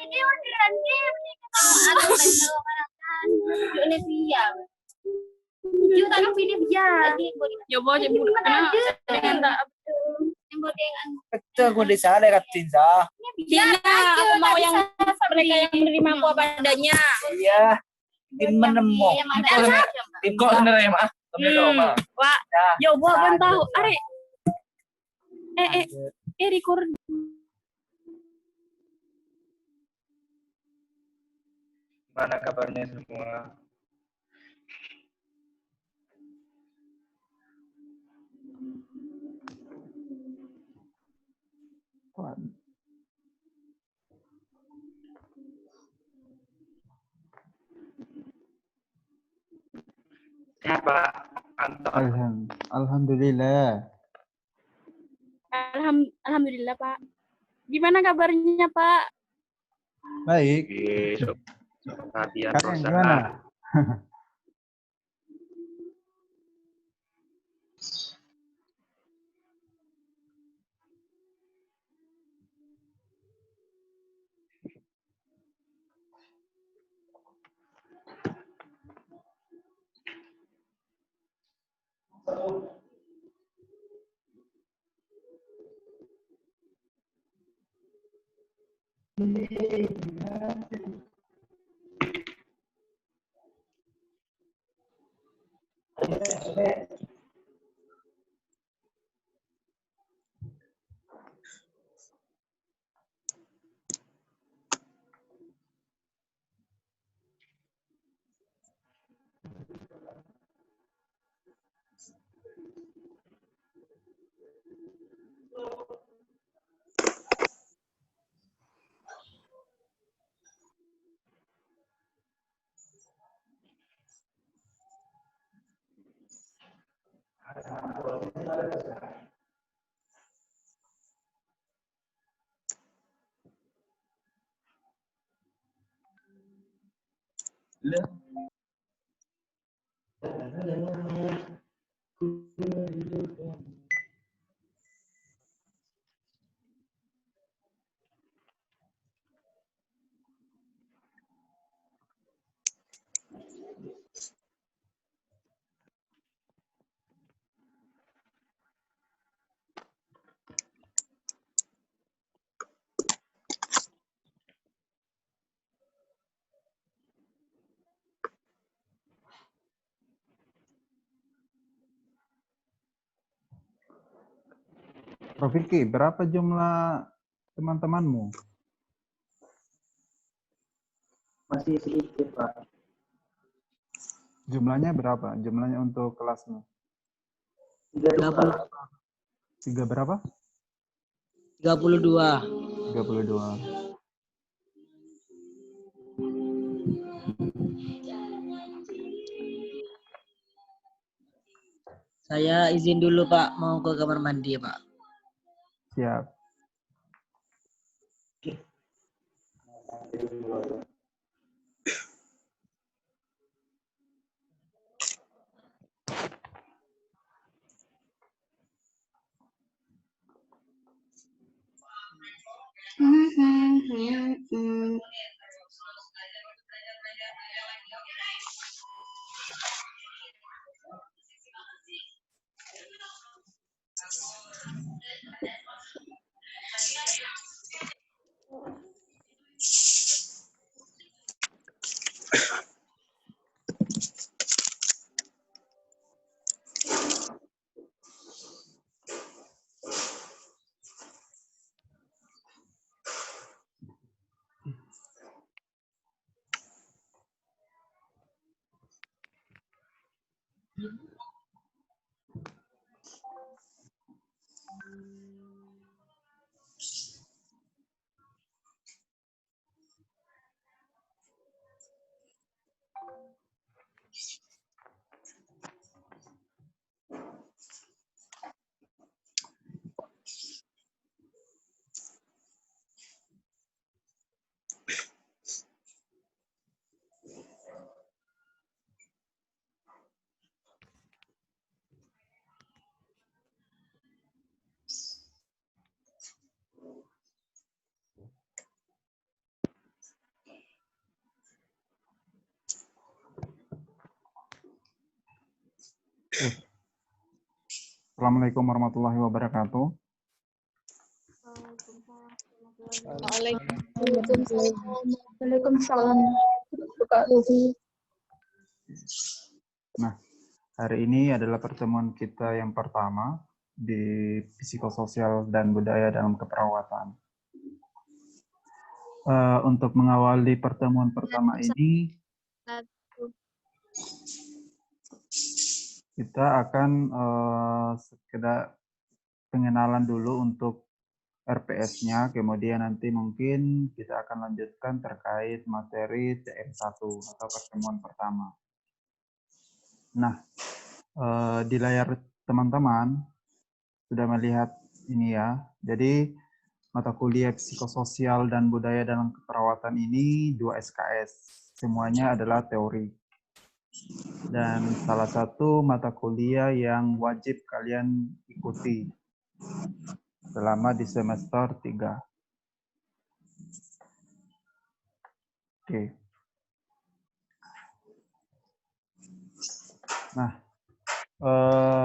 Ini orderan dia. Ini dia. Kita kan pilih dia. Ya bawa je budak na. Dengan tak Kecil gue di sana katin sa. tidak, aku mau yang mereka yang menerima aku apa adanya. Iya. Tim menemuk. Kok sebenarnya mah? Wah, ya buat bentahu. Are. Record. Gimana kabarnya semua? Sehat Pak Anton. Alhamdulillah. Alhamdulillah Pak. Gimana kabarnya Pak? Baik. Perhatian Kalian gimana? Prof. Vicky, berapa jumlah teman-temanmu? Masih sedikit Pak. Jumlahnya berapa? Jumlahnya untuk kelasmu? 30. 3 berapa? 32. 32. Saya izin dulu Pak, mau ke kamar mandi Pak. Siap. Assalamualaikum warahmatullahi wabarakatuh. Waalaikumsalam. Nah, hari ini adalah pertemuan kita yang pertama di psikososial dan budaya dalam keperawatan. Untuk mengawali pertemuan pertama ini, kita akan sekedar pengenalan dulu untuk RPS-nya, kemudian nanti mungkin kita akan lanjutkan terkait materi TM1 atau pertemuan pertama. Nah, di layar teman-teman sudah melihat ini ya. Jadi mata kuliah psikososial dan budaya dalam keperawatan ini 2 SKS. Semuanya adalah teori. Dan salah satu mata kuliah yang wajib kalian ikuti selama di semester 3. Oke. Nah,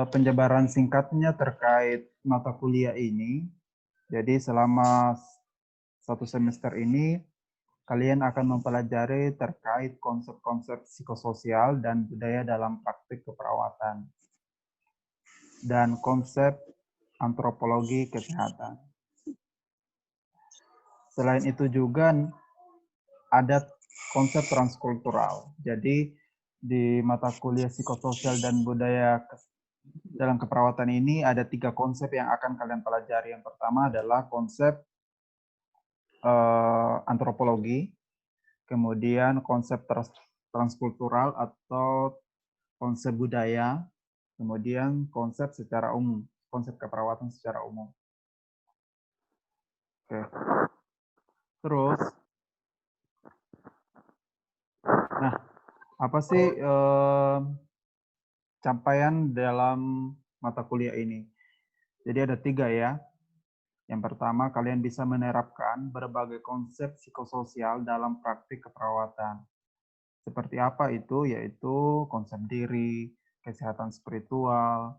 penjabaran singkatnya terkait mata kuliah ini. Jadi selama 1 semester ini, kalian akan mempelajari terkait konsep-konsep psikososial dan budaya dalam praktik keperawatan. Dan konsep antropologi kesehatan. Selain itu juga ada konsep transkultural. Jadi di mata kuliah psikososial dan budaya dalam keperawatan ini ada 3 konsep yang akan kalian pelajari. Yang pertama adalah konsep antropologi, kemudian konsep transkultural atau konsep budaya, kemudian konsep secara umum, konsep keperawatan secara umum. Oke. Terus, nah, apa sih capaian dalam mata kuliah ini? Jadi ada 3 ya. Yang pertama, kalian bisa menerapkan berbagai konsep psikososial dalam praktik keperawatan. Seperti apa itu? Yaitu konsep diri, kesehatan spiritual,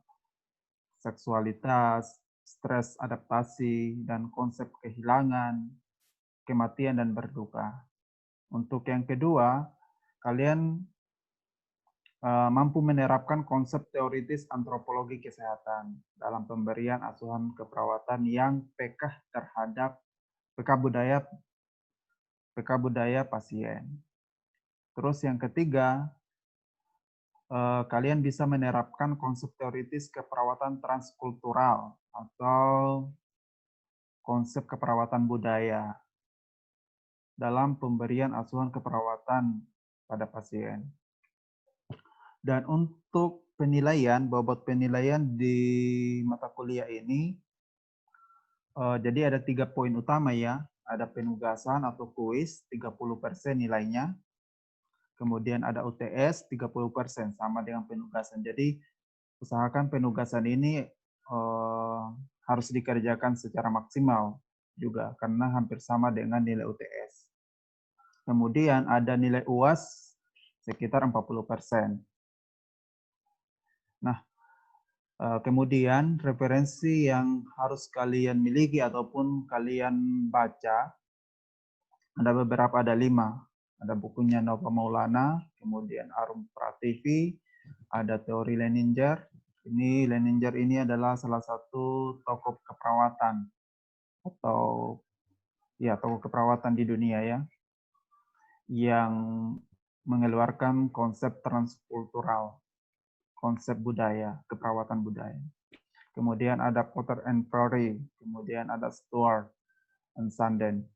seksualitas, stres adaptasi, dan konsep kehilangan, kematian, dan berduka. Untuk yang kedua, kalian mampu menerapkan konsep teoritis antropologi kesehatan dalam pemberian asuhan keperawatan yang peka terhadap PK budaya pasien. Terus yang ketiga, kalian bisa menerapkan konsep teoritis keperawatan transkultural atau konsep keperawatan budaya dalam pemberian asuhan keperawatan pada pasien. Dan untuk penilaian, bobot penilaian di mata kuliah ini, jadi ada 3 poin utama ya. Ada penugasan atau kuis, 30% nilainya. Kemudian ada UTS, 30%, sama dengan penugasan. Jadi usahakan penugasan ini harus dikerjakan secara maksimal juga, karena hampir sama dengan nilai UTS. Kemudian ada nilai UAS sekitar 40%. Nah, kemudian referensi yang harus kalian miliki ataupun kalian baca, ada beberapa, ada 5. Ada bukunya Nova Maulana, kemudian Arum Prativi, ada teori Leninger. Ini Leninger ini adalah salah satu tokoh keperawatan atau ya tokoh keperawatan di dunia ya, yang mengeluarkan konsep transkultural, konsep budaya, keperawatan budaya. Kemudian ada Potter and Perry, kemudian ada Stewart and Sanden.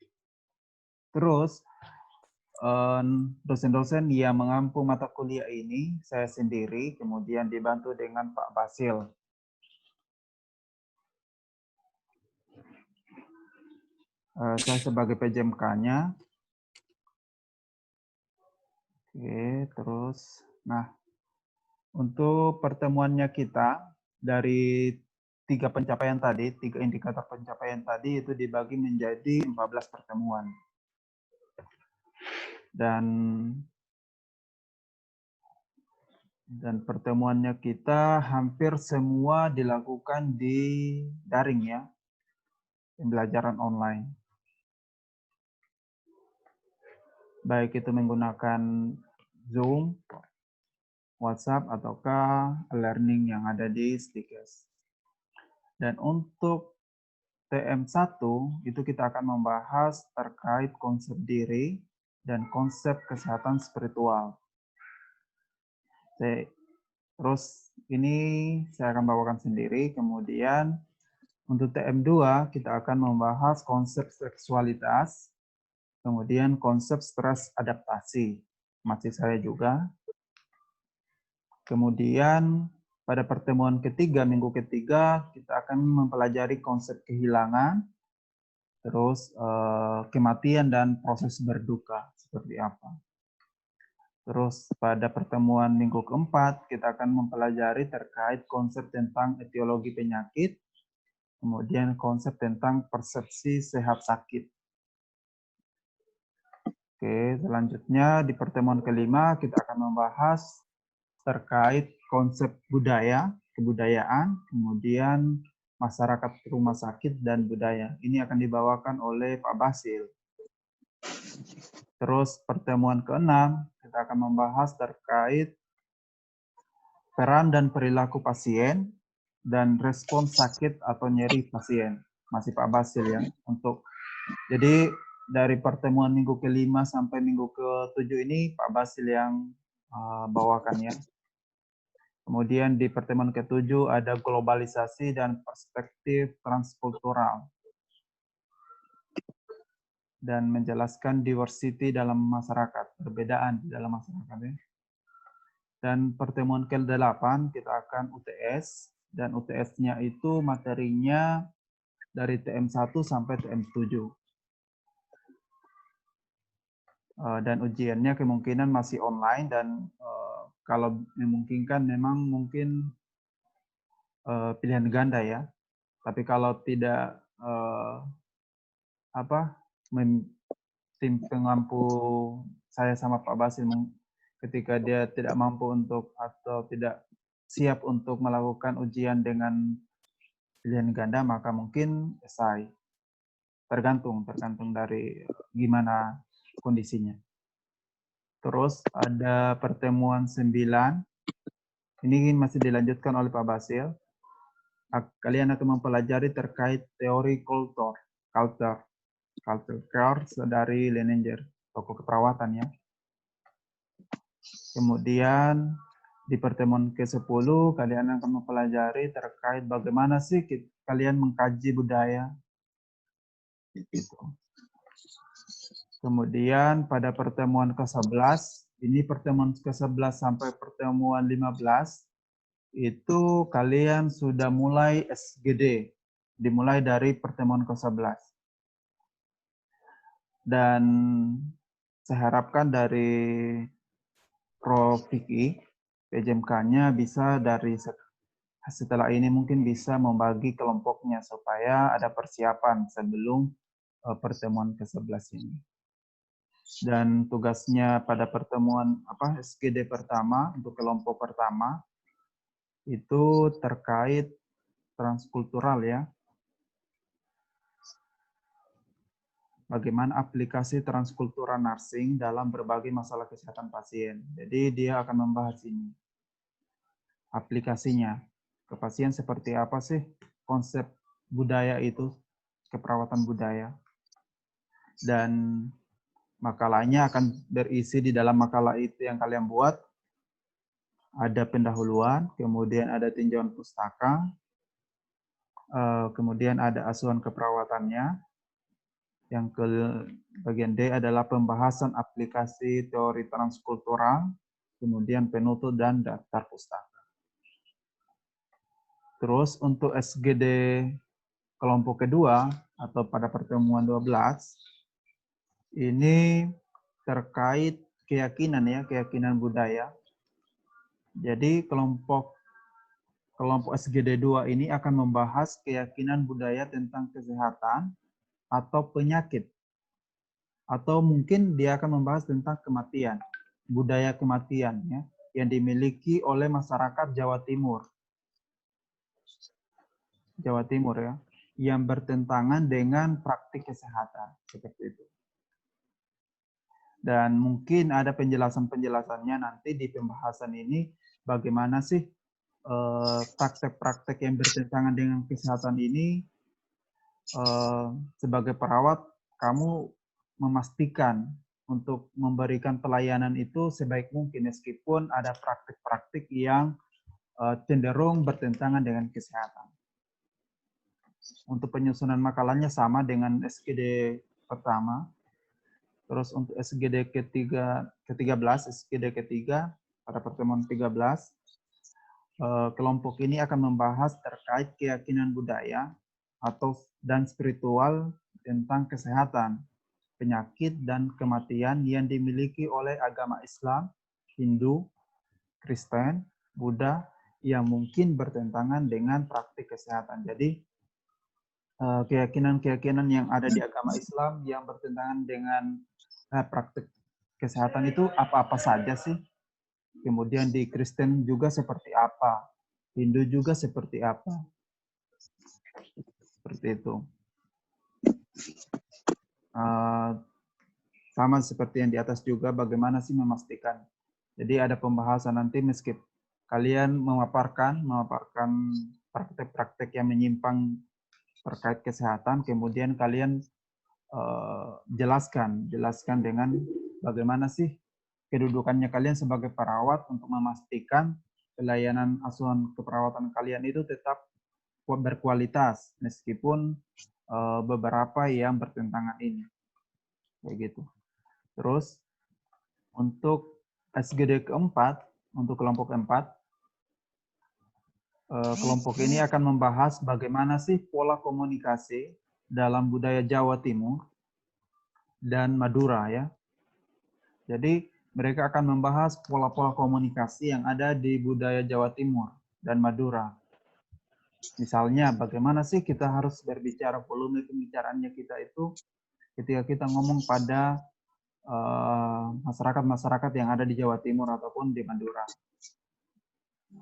Terus dosen-dosen yang mengampu mata kuliah ini saya sendiri, kemudian dibantu dengan Pak Basil. Saya sebagai PJMK-nya. Oke, terus, nah, untuk pertemuannya kita dari 3 pencapaian tadi, 3 indikator pencapaian tadi itu dibagi menjadi 14 pertemuan. Dan Dan pertemuannya kita hampir semua dilakukan di daring ya, pembelajaran online. Baik itu menggunakan Zoom, WhatsApp, ataukah learning yang ada di Stikes. Dan untuk TM1 itu kita akan membahas terkait konsep diri dan konsep kesehatan spiritual. Terus ini saya akan bawakan sendiri. Kemudian untuk TM2 kita akan membahas konsep seksualitas, kemudian konsep stres adaptasi. Masih saya juga. Kemudian pada pertemuan ketiga, minggu ketiga, kita akan mempelajari konsep kehilangan, terus kematian dan proses berduka seperti apa. Terus pada pertemuan minggu keempat, kita akan mempelajari terkait konsep tentang etiologi penyakit, kemudian konsep tentang persepsi sehat sakit. Oke, selanjutnya di pertemuan kelima, kita akan membahas terkait konsep budaya, kebudayaan, kemudian masyarakat rumah sakit dan budaya. Ini akan dibawakan oleh Pak Basil. Terus pertemuan keenam, kita akan membahas terkait peran dan perilaku pasien dan respon sakit atau nyeri pasien. Masih Pak Basil ya. Jadi dari pertemuan minggu ke-5 sampai minggu ke-7 ini Pak Basil yang bawakan ya. Kemudian di pertemuan ke-7 ada globalisasi dan perspektif transkultural. Dan menjelaskan diversity dalam masyarakat, perbedaan di dalam masyarakat. Ya. Dan pertemuan ke-8 kita akan UTS, dan UTS-nya itu materinya dari TM1 sampai TM7. Dan ujiannya kemungkinan masih online, dan kalau memungkinkan memang mungkin pilihan ganda ya. Tapi kalau tidak tim pengampu saya sama Pak Basil ketika dia tidak mampu untuk atau tidak siap untuk melakukan ujian dengan pilihan ganda, maka mungkin esai. Tergantung dari gimana kondisinya. Terus ada pertemuan 9. Ini masih dilanjutkan oleh Pak Basil. Kalian akan mempelajari terkait teori culture care dari Leninger, tokoh keperawatan ya. Kemudian di pertemuan ke-10 kalian akan mempelajari terkait bagaimana sih kalian mengkaji budaya. Gitu. Kemudian pada pertemuan ke-11, ini pertemuan ke-11 sampai pertemuan 15, itu kalian sudah mulai SGD, dimulai dari pertemuan ke-11. Dan saya harapkan dari Prof. Vicky, PJMK-nya bisa dari setelah ini mungkin bisa membagi kelompoknya supaya ada persiapan sebelum pertemuan ke-11 ini. Dan tugasnya pada pertemuan SGD pertama untuk kelompok pertama itu terkait transkultural ya. Bagaimana aplikasi transkultural nursing dalam berbagai masalah kesehatan pasien. Jadi dia akan membahas ini. Aplikasinya ke pasien seperti apa sih konsep budaya itu, keperawatan budaya. Dan makalahnya akan berisi di dalam makalah itu yang kalian buat. Ada pendahuluan, kemudian ada tinjauan pustaka, kemudian ada asuhan keperawatannya. Yang ke bagian D adalah pembahasan aplikasi teori transkultural, kemudian penutur dan daftar pustaka. Terus untuk SGD kelompok kedua atau pada pertemuan 12, ini terkait keyakinan ya, keyakinan budaya. Jadi kelompok SGD 2 ini akan membahas keyakinan budaya tentang kesehatan atau penyakit. Atau mungkin dia akan membahas tentang kematian, budaya kematian ya, yang dimiliki oleh masyarakat Jawa Timur. Jawa Timur ya, yang bertentangan dengan praktik kesehatan seperti itu. Dan mungkin ada penjelasan-penjelasannya nanti di pembahasan ini bagaimana sih praktek-praktek yang bertentangan dengan kesehatan ini sebagai perawat kamu memastikan untuk memberikan pelayanan itu sebaik mungkin meskipun ada praktik-praktik yang cenderung bertentangan dengan kesehatan. Untuk penyusunan makalahnya sama dengan SGD pertama. Terus untuk SGD ke-13, SGD ketiga pada pertemuan 13, kelompok ini akan membahas terkait keyakinan budaya dan spiritual tentang kesehatan, penyakit, dan kematian yang dimiliki oleh agama Islam, Hindu, Kristen, Buddha yang mungkin bertentangan dengan praktik kesehatan. Jadi, keyakinan-keyakinan yang ada di agama Islam yang bertentangan dengan praktik kesehatan itu apa-apa saja sih? Kemudian di Kristen juga seperti apa? Hindu juga seperti apa? Seperti itu. Sama seperti yang di atas juga, bagaimana sih memastikan. Jadi ada pembahasan nanti meskipun kalian memaparkan praktek-praktek yang menyimpang terkait kesehatan, kemudian kalian jelaskan dengan bagaimana sih kedudukannya kalian sebagai perawat untuk memastikan pelayanan asuhan keperawatan kalian itu tetap berkualitas meskipun beberapa yang bertentangan ini. Kayak gitu. Terus untuk SGD keempat, untuk kelompok 4, kelompok ini akan membahas bagaimana sih pola komunikasi dalam budaya Jawa Timur dan Madura ya. Jadi mereka akan membahas pola-pola komunikasi yang ada di budaya Jawa Timur dan Madura. Misalnya bagaimana sih kita harus berbicara, volume pembicaraannya kita itu ketika kita ngomong pada masyarakat-masyarakat yang ada di Jawa Timur ataupun di Madura.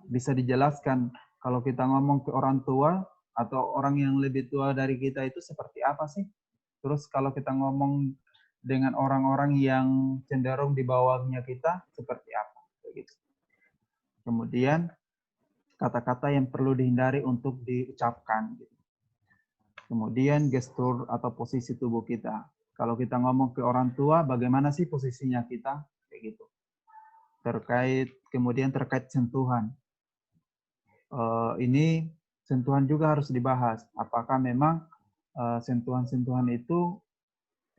Bisa dijelaskan kalau kita ngomong ke orang tua atau orang yang lebih tua dari kita itu seperti apa sih? Terus kalau kita ngomong dengan orang-orang yang cenderung di bawahnya kita seperti apa? Begitu. Kemudian kata-kata yang perlu dihindari untuk diucapkan. Kemudian gestur atau posisi tubuh kita. Kalau kita ngomong ke orang tua, bagaimana sih posisinya kita? Kayak gitu. Kemudian terkait sentuhan. Ini sentuhan juga harus dibahas. Apakah memang sentuhan-sentuhan itu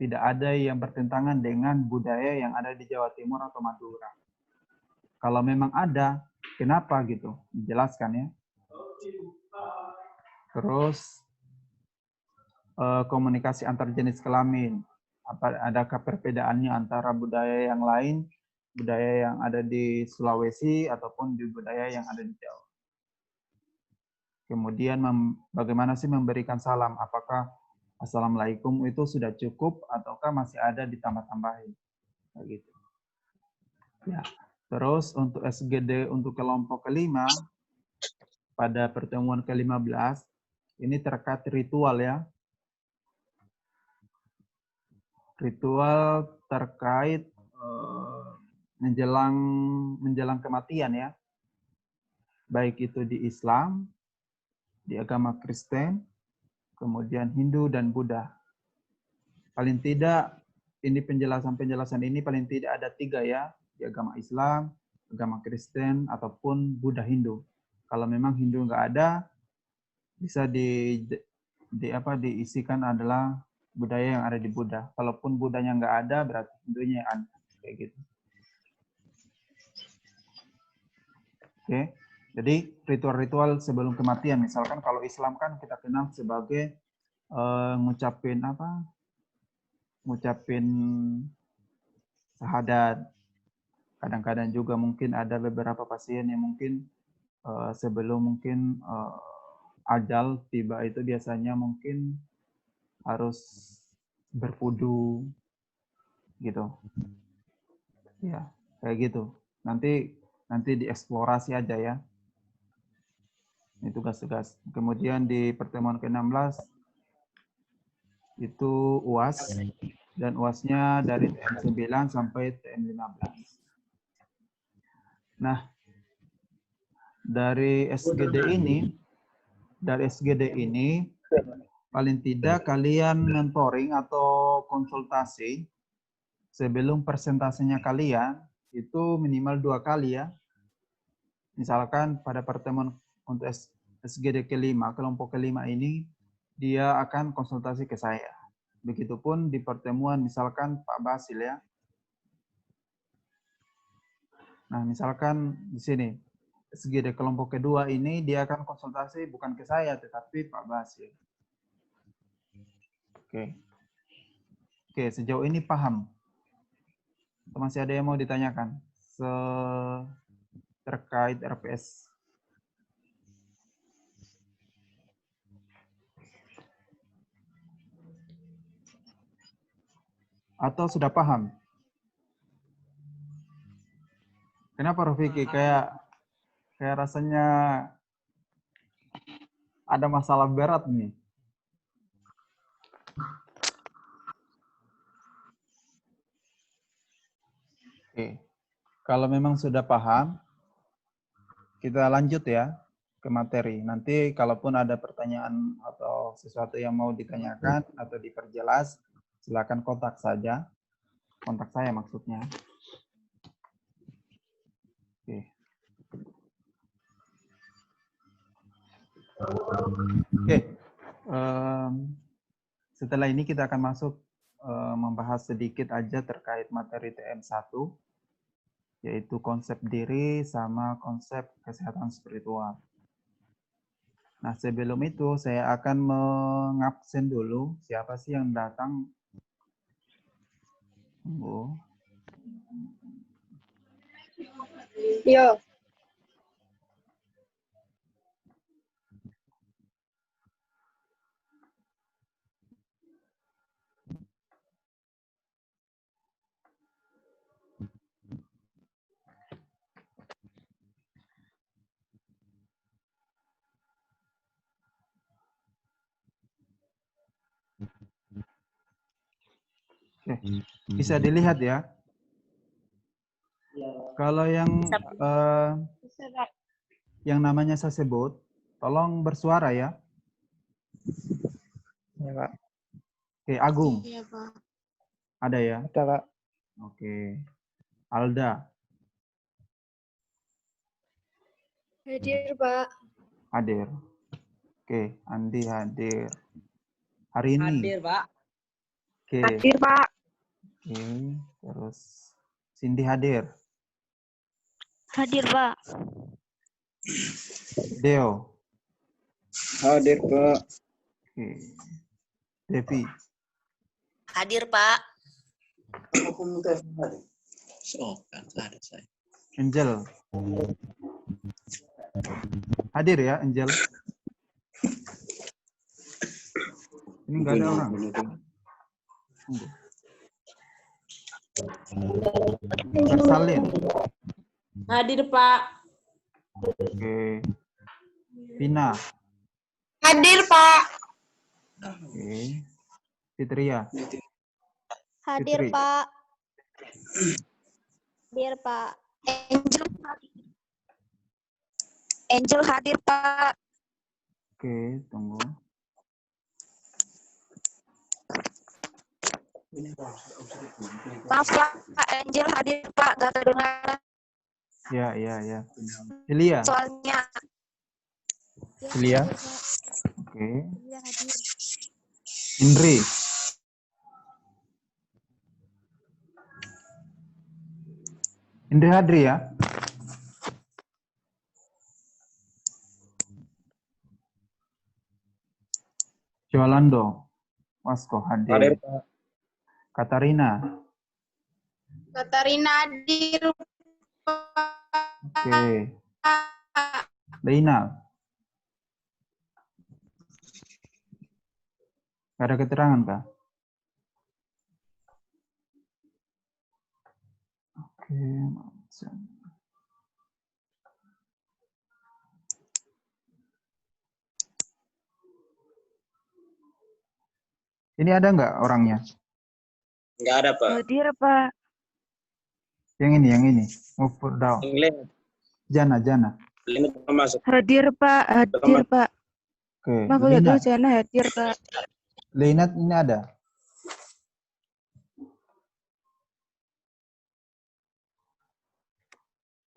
tidak ada yang bertentangan dengan budaya yang ada di Jawa Timur atau Madura? Kalau memang ada, kenapa gitu? Dijelaskan ya. Terus komunikasi antar jenis kelamin. Adakah perbedaannya antara budaya yang lain, budaya yang ada di Sulawesi ataupun di budaya yang ada di Jawa? Kemudian bagaimana sih memberikan salam? Apakah Assalamualaikum itu sudah cukup ataukah masih ada ditambah-tambahin? Begitu. Ya. Terus untuk SGD untuk kelompok kelima pada pertemuan ke-15 ini terkait ritual ya. Ritual terkait menjelang kematian ya. Baik itu di Islam, di agama Kristen, kemudian Hindu dan Buddha. Paling tidak ini penjelasan-penjelasan ini paling tidak ada 3 ya, di agama Islam, agama Kristen ataupun Buddha Hindu. Kalau memang Hindu nggak ada, bisa diisikan adalah budaya yang ada di Buddha. Kalaupun Buddhanya nggak ada, berarti Hindunya yang ada. Kayak gitu. Oke. Jadi ritual-ritual sebelum kematian, misalkan kalau Islam kan kita kenal sebagai ngucapin syahadat. Kadang-kadang juga mungkin ada beberapa pasien yang mungkin sebelum mungkin ajal tiba itu biasanya mungkin harus berwudu gitu. Ya, kayak gitu. Nanti nanti dieksplorasi aja ya. Ini tugas-tugas. Kemudian di pertemuan ke-16 itu UAS, dan UASnya dari TM9 sampai TM15. Nah, dari SGD ini paling tidak kalian mentoring atau konsultasi sebelum presentasinya kalian itu minimal 2 kali ya. Misalkan pada pertemuan untuk SGD ke-5, kelompok ke-5 ini, dia akan konsultasi ke saya. Begitupun di pertemuan misalkan Pak Basil ya. Nah, misalkan di sini, SGD kelompok kedua ini, dia akan konsultasi bukan ke saya, tetapi Pak Basil. Oke. Oke, sejauh ini paham? Atau masih ada yang mau ditanyakan? Terkait RPS. Atau sudah paham? Kenapa Rafiki kayak rasanya ada masalah berat nih? Oke. Kalau memang sudah paham, kita lanjut ya ke materi. Nanti kalaupun ada pertanyaan atau sesuatu yang mau ditanyakan atau diperjelas, silakan kontak saja. Kontak saya maksudnya. Oke. Oke. Setelah ini kita akan masuk membahas sedikit aja terkait materi TM1, yaitu konsep diri sama konsep kesehatan spiritual. Nah, sebelum itu saya akan mengabsen dulu siapa sih yang datang. Tunggu. Yo. Oke. Bisa dilihat ya. Kalau yang namanya saya sebut, tolong bersuara ya. Ya, Pak. Oke, Agung. Iya, Pak. Ada ya? Ada, Pak. Oke. Alda. Hadir, Pak. Hadir. Oke, Andi hadir. Hari ini. Hadir, Pak. Oke. Hadir, Pak. Oke, terus Cindy hadir. Hadir, Pak. Deo. Hadir, Pak. Oke. Devi. Hadir, Pak. So, kan ada saya. Angel. Hadir ya, Angel. Ini nggak ada orang. Tunggu. Bersalin. Hadir, Pak. Oke. Vina. Hadir, Pak. Oke. Fitria. Hadir, Fitri. Pak. Hadir, Pak. Angel hadir, Pak. Oke, tunggu. Maaf, Pak. Angel hadir, Pak. Gak kedengaran Ya. Hilia. soalnya. Hilia. Oke. Iya, hadir. Indri. Indri hadir ya. Jolando. Wasko hadir. Hadir, Pak. Katarina. Katarina hadir, Oke. Leina. Gak ada keterangan kah? Oke. Ini ada nggak orangnya? Nggak ada, Pak. Hadir, Pak. Yang ini. Move down. Jana. Linat belum masuk. Hadir, Pak. Hadir, Pak. Oke. Maaf, lihat dulu Linat. Jana hadir, Pak. Linat ini ada.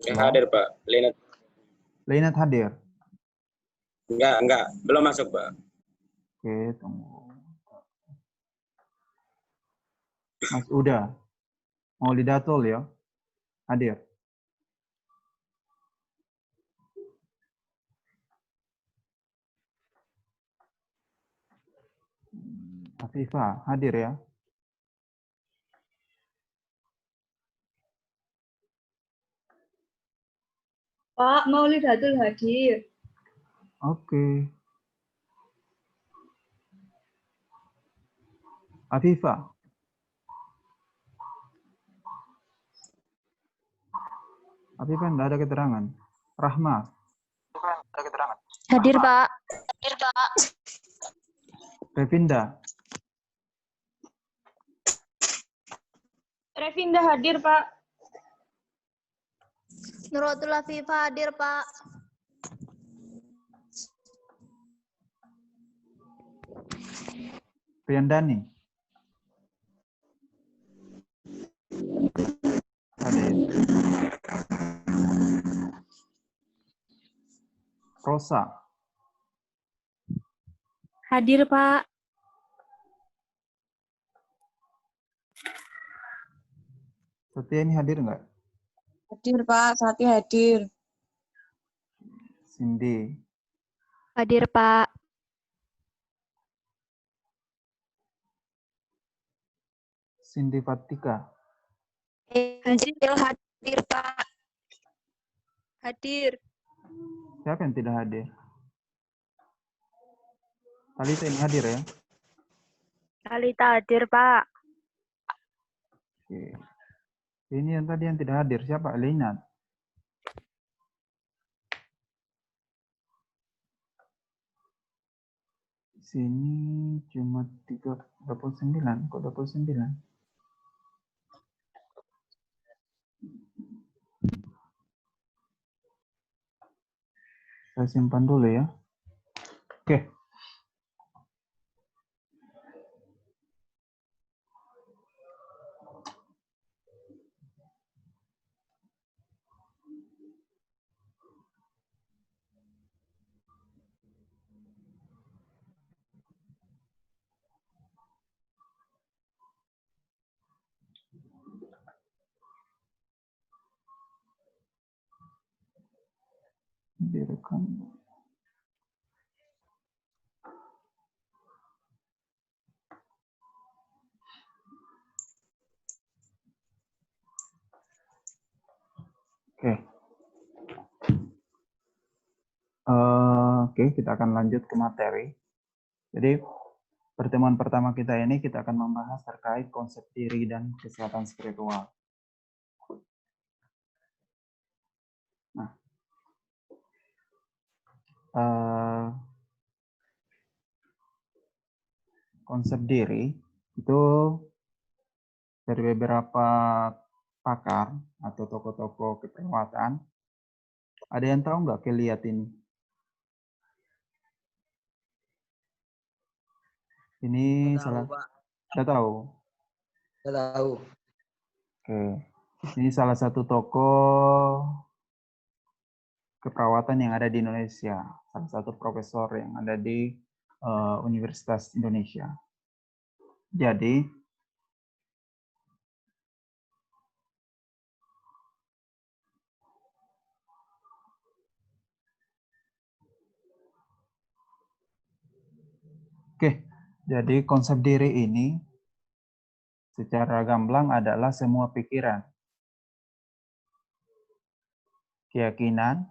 Nggak hadir, Pak. Linat hadir. Nggak. Belum masuk, Pak. Oke, tunggu. Mas Uda. Maulidatul ya. Hadir. Afifah hadir ya. Pak, Maulidatul hadir. Oke. Afifah. Afifah enggak ada keterangan. Rahma. Hadir, Pak. Revinda. Revinda hadir, Pak. Nuratul Afifah hadir, Pak. Priyandani. Hadir. Rosa. Hadir, Pak. Setia ini hadir nggak? Hadir, Pak. Sati hadir. Cindy. Hadir, Pak. Cindy Fatika. Hadir, Pak. Hadir. Siapa yang tidak hadir? Talita ini hadir ya? Talita hadir, Pak. Oke. Ini yang tadi yang tidak hadir. Siapa? Linat. Sini cuma 29. Kok 29? Saya simpan dulu ya. Oke. Direkam. Oke. Oke, kita akan lanjut ke materi. Jadi, pertemuan pertama kita ini kita akan membahas terkait konsep diri dan kesehatan spiritual. Nah, konsep diri itu dari beberapa pakar atau tokoh-tokoh keperawatan. Ada yang tahu nggak kelihat ini? Ini salah. Saya tahu. Saya tahu. Oke. Ini salah satu tokoh keperawatan yang ada di Indonesia. Salah satu profesor yang ada di Universitas Indonesia. Jadi, jadi konsep diri ini secara gamblang adalah semua pikiran, keyakinan,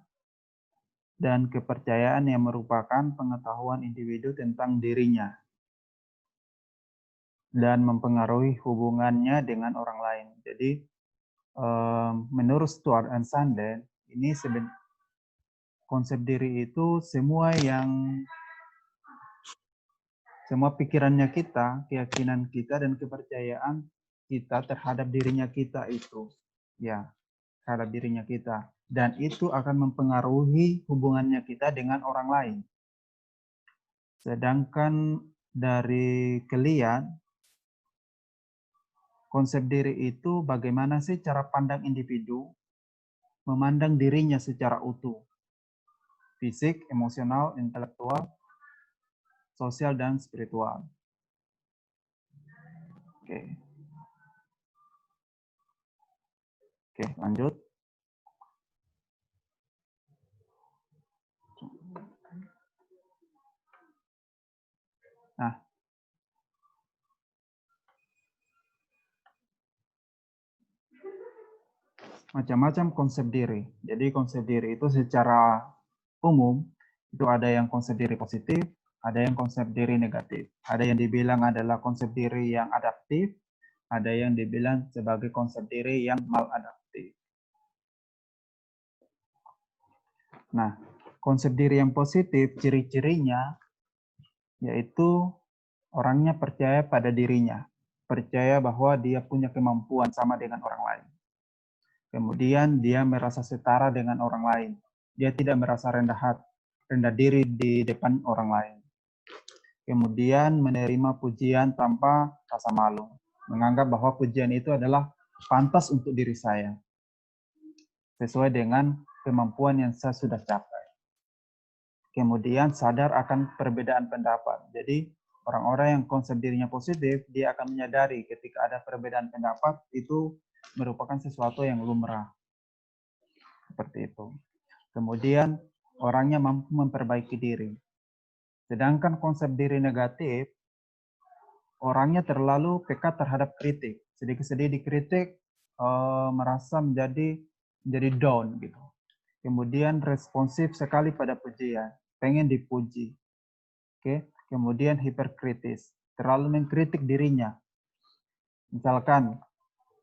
dan kepercayaan yang merupakan pengetahuan individu tentang dirinya dan mempengaruhi hubungannya dengan orang lain. Jadi, menurut Stuart and Sandel, ini konsep diri itu semua yang semua pikirannya kita, keyakinan kita, dan kepercayaan kita terhadap dirinya kita itu. Ya, terhadap dirinya kita. Dan itu akan mempengaruhi hubungannya kita dengan orang lain. Sedangkan dari kalian, konsep diri itu bagaimana sih cara pandang individu memandang dirinya secara utuh. Fisik, emosional, intelektual, sosial, dan spiritual. Oke. Oke, lanjut. Nah, macam-macam konsep diri. Jadi konsep diri itu secara umum, itu ada yang konsep diri positif, ada yang konsep diri negatif. Ada yang dibilang adalah konsep diri yang adaptif, ada yang dibilang sebagai konsep diri yang maladaptif. Nah, konsep diri yang positif, ciri-cirinya yaitu orangnya percaya pada dirinya, percaya bahwa dia punya kemampuan sama dengan orang lain. Kemudian dia merasa setara dengan orang lain. Dia tidak merasa rendah diri di depan orang lain. Kemudian menerima pujian tanpa rasa malu, menganggap bahwa pujian itu adalah pantas untuk diri saya, sesuai dengan kemampuan yang saya sudah capai. Kemudian sadar akan perbedaan pendapat. Jadi orang-orang yang konsep dirinya positif, dia akan menyadari ketika ada perbedaan pendapat itu merupakan sesuatu yang lumrah. Seperti itu. Kemudian orangnya mampu memperbaiki diri. Sedangkan konsep diri negatif, orangnya terlalu peka terhadap kritik. Sedikit-sedikit dikritik, merasa menjadi down gitu. Kemudian responsif sekali pada pujian, pengen dipuji. Oke. Kemudian hiperkritis, terlalu mengkritik dirinya. Misalkan,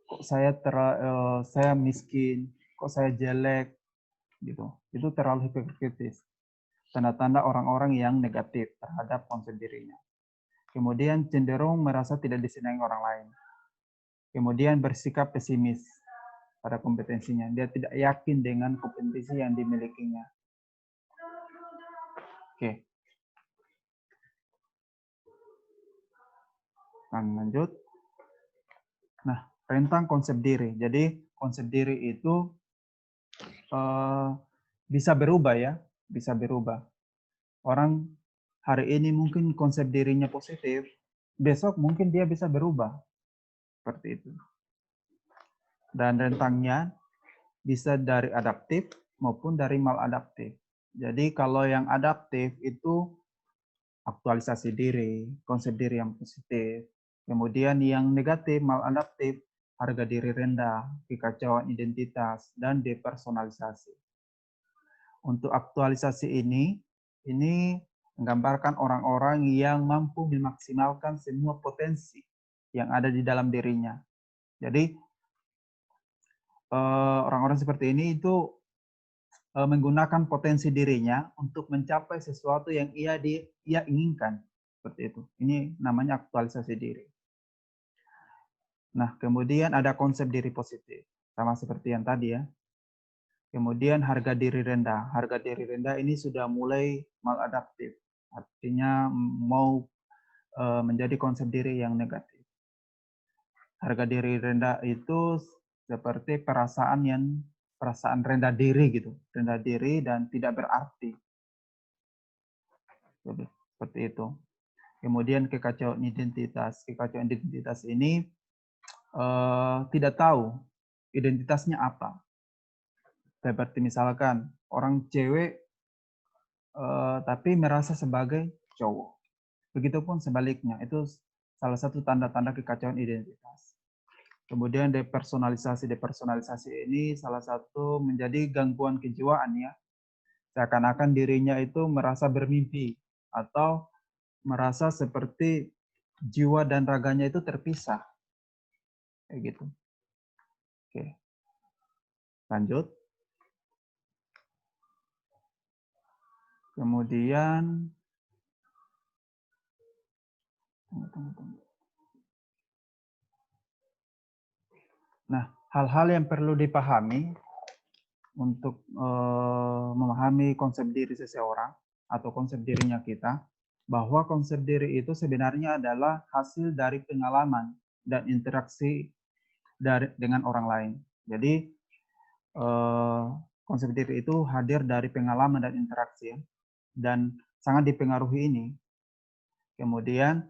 kok saya miskin, kok saya jelek, gitu. Itu terlalu hiperkritis. Tanda-tanda orang-orang yang negatif terhadap konsep dirinya. Kemudian cenderung merasa tidak disenangi orang lain. Kemudian bersikap pesimis pada kompetensinya. Dia tidak yakin dengan kompetensi yang dimilikinya. Oke. Lanjut. Nah, rentang konsep diri. Jadi konsep diri itu bisa berubah ya, bisa berubah. Orang hari ini mungkin konsep dirinya positif, besok mungkin dia bisa berubah. Seperti itu. Dan rentangnya bisa dari adaptif maupun dari maladaptif. Jadi kalau yang adaptif itu aktualisasi diri, konsep diri yang positif. Kemudian yang negatif, maladaptif, harga diri rendah, kekacauan identitas, dan depersonalisasi. Untuk aktualisasi ini menggambarkan orang-orang yang mampu memaksimalkan semua potensi yang ada di dalam dirinya. Jadi orang-orang seperti ini itu menggunakan potensi dirinya untuk mencapai sesuatu yang ia inginkan. Seperti itu. Ini namanya aktualisasi diri. Nah, kemudian ada konsep diri positif. Sama seperti yang tadi ya. Kemudian harga diri rendah. Harga diri rendah ini sudah mulai maladaptif. Artinya mau menjadi konsep diri yang negatif. Harga diri rendah itu seperti perasaan rendah diri gitu. Rendah diri dan tidak berarti. Seperti itu. Kemudian kekacauan identitas. Kekacauan identitas ini tidak tahu identitasnya apa. Seperti misalkan orang cewek tapi merasa sebagai cowok. Begitupun sebaliknya, itu salah satu tanda-tanda kekacauan identitas. Kemudian depersonalisasi ini salah satu menjadi gangguan kejiwaan ya. Seakan-akan dirinya itu merasa bermimpi atau merasa seperti jiwa dan raganya itu terpisah. Kayak gitu. Oke. Lanjut. Kemudian Tunggu. Nah, hal-hal yang perlu dipahami untuk memahami konsep diri seseorang atau konsep dirinya kita, bahwa konsep diri itu sebenarnya adalah hasil dari pengalaman dan interaksi dengan orang lain. Jadi konsep diri itu hadir dari pengalaman dan interaksi, dan sangat dipengaruhi ini. Kemudian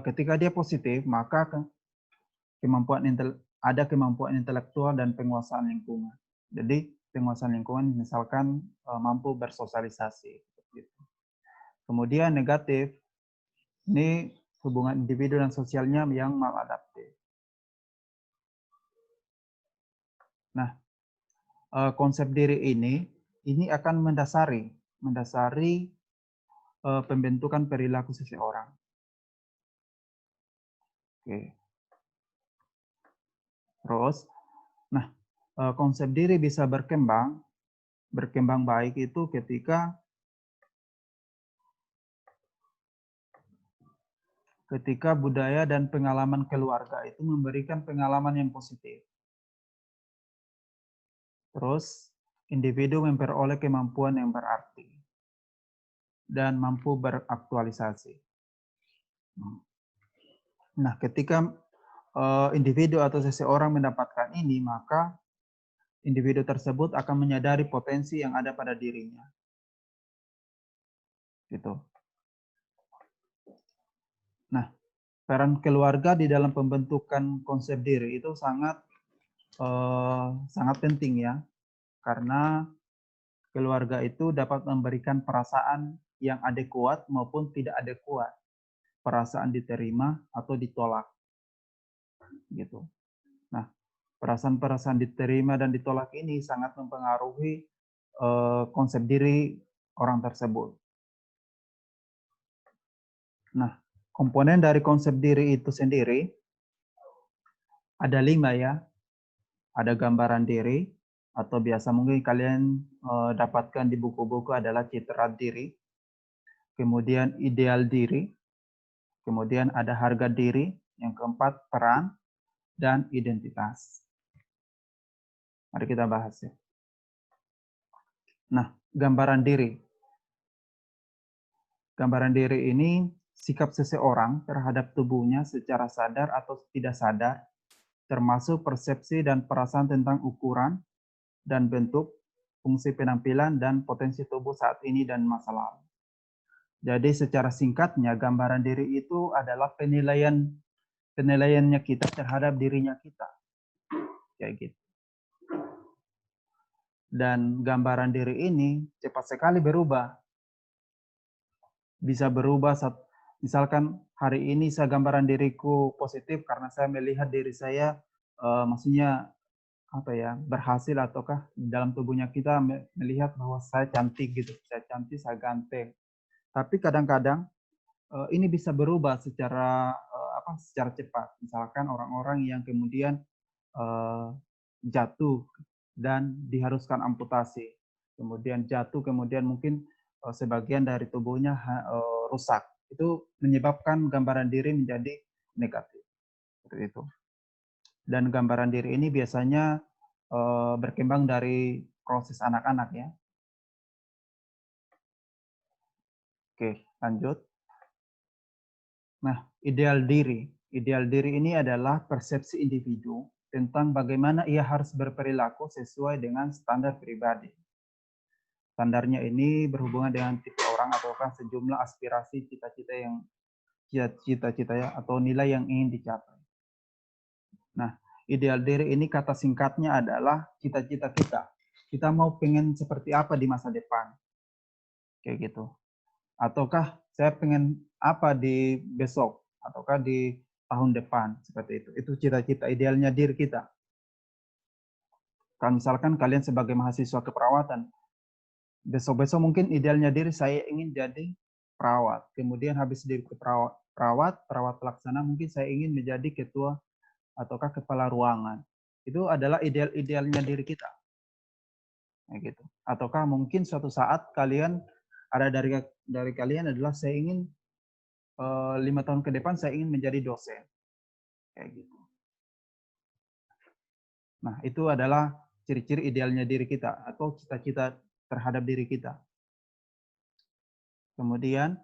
ketika dia positif, maka ada kemampuan intelektual dan penguasaan lingkungan. Jadi penguasaan lingkungan misalkan mampu bersosialisasi. Kemudian negatif, ini hubungan individu dan sosialnya yang maladaptif. Nah, konsep diri ini akan mendasari pembentukan perilaku seseorang. Oke. Terus, nah, konsep diri bisa berkembang baik itu ketika budaya dan pengalaman keluarga itu memberikan pengalaman yang positif. Terus, individu memperoleh kemampuan yang berarti dan mampu beraktualisasi. Nah, ketika individu atau seseorang mendapatkan ini, maka individu tersebut akan menyadari potensi yang ada pada dirinya. Gitu. Nah, peran keluarga di dalam pembentukan konsep diri itu sangat penting ya, karena keluarga itu dapat memberikan perasaan yang adekuat maupun tidak adekuat, perasaan diterima atau ditolak, gitu. Nah, perasaan-perasaan diterima dan ditolak ini sangat mempengaruhi konsep diri orang tersebut. Nah, komponen dari konsep diri itu sendiri ada 5 ya. Ada gambaran diri, atau biasa mungkin kalian dapatkan di buku-buku adalah citra diri. Kemudian ideal diri. Kemudian ada harga diri. Yang keempat, peran. Dan identitas. Mari kita bahas ya. Nah, gambaran diri. Gambaran diri ini sikap seseorang terhadap tubuhnya secara sadar atau tidak sadar, termasuk persepsi dan perasaan tentang ukuran dan bentuk, fungsi penampilan, dan potensi tubuh saat ini dan masa lalu. Jadi secara singkatnya, gambaran diri itu adalah penilaiannya kita terhadap dirinya kita. Kayak gitu. Dan gambaran diri ini cepat sekali berubah. Bisa berubah saat, misalkan hari ini saya gambaran diriku positif karena saya melihat diri saya maksudnya apa ya, berhasil, ataukah dalam tubuhnya kita melihat bahwa saya cantik gitu, saya cantik, saya ganteng. Tapi kadang-kadang ini bisa berubah secara cepat. Misalkan orang-orang yang kemudian jatuh dan diharuskan amputasi, kemudian jatuh, kemudian mungkin sebagian dari tubuhnya rusak. Itu menyebabkan gambaran diri menjadi negatif. Seperti itu. Dan gambaran diri ini biasanya berkembang dari proses anak-anak ya. Oke, lanjut. Nah, ideal diri. Ideal diri ini adalah persepsi individu tentang bagaimana ia harus berperilaku sesuai dengan standar pribadi. Standarnya ini berhubungan dengan tipe orang ataukah sejumlah aspirasi cita-cita ya, atau nilai yang ingin dicapai. Nah, ideal diri ini kata singkatnya adalah cita-cita kita. Kita mau pengen seperti apa di masa depan. Kayak gitu. Ataukah saya pengen apa di besok, ataukah di tahun depan, seperti itu. Itu cita-cita idealnya diri kita. Kalau misalkan kalian sebagai mahasiswa keperawatan, besok-besok mungkin idealnya diri saya ingin jadi perawat. Kemudian habis di perawat pelaksana, mungkin saya ingin menjadi ketua ataukah kepala ruangan. Itu adalah idealnya diri kita. Kayak gitu. Ataukah mungkin suatu saat kalian ada dari kalian adalah saya ingin 5 tahun ke depan saya ingin menjadi dosen. Kayak gitu. Nah, itu adalah ciri-ciri idealnya diri kita atau cita-cita terhadap diri kita. Kemudian,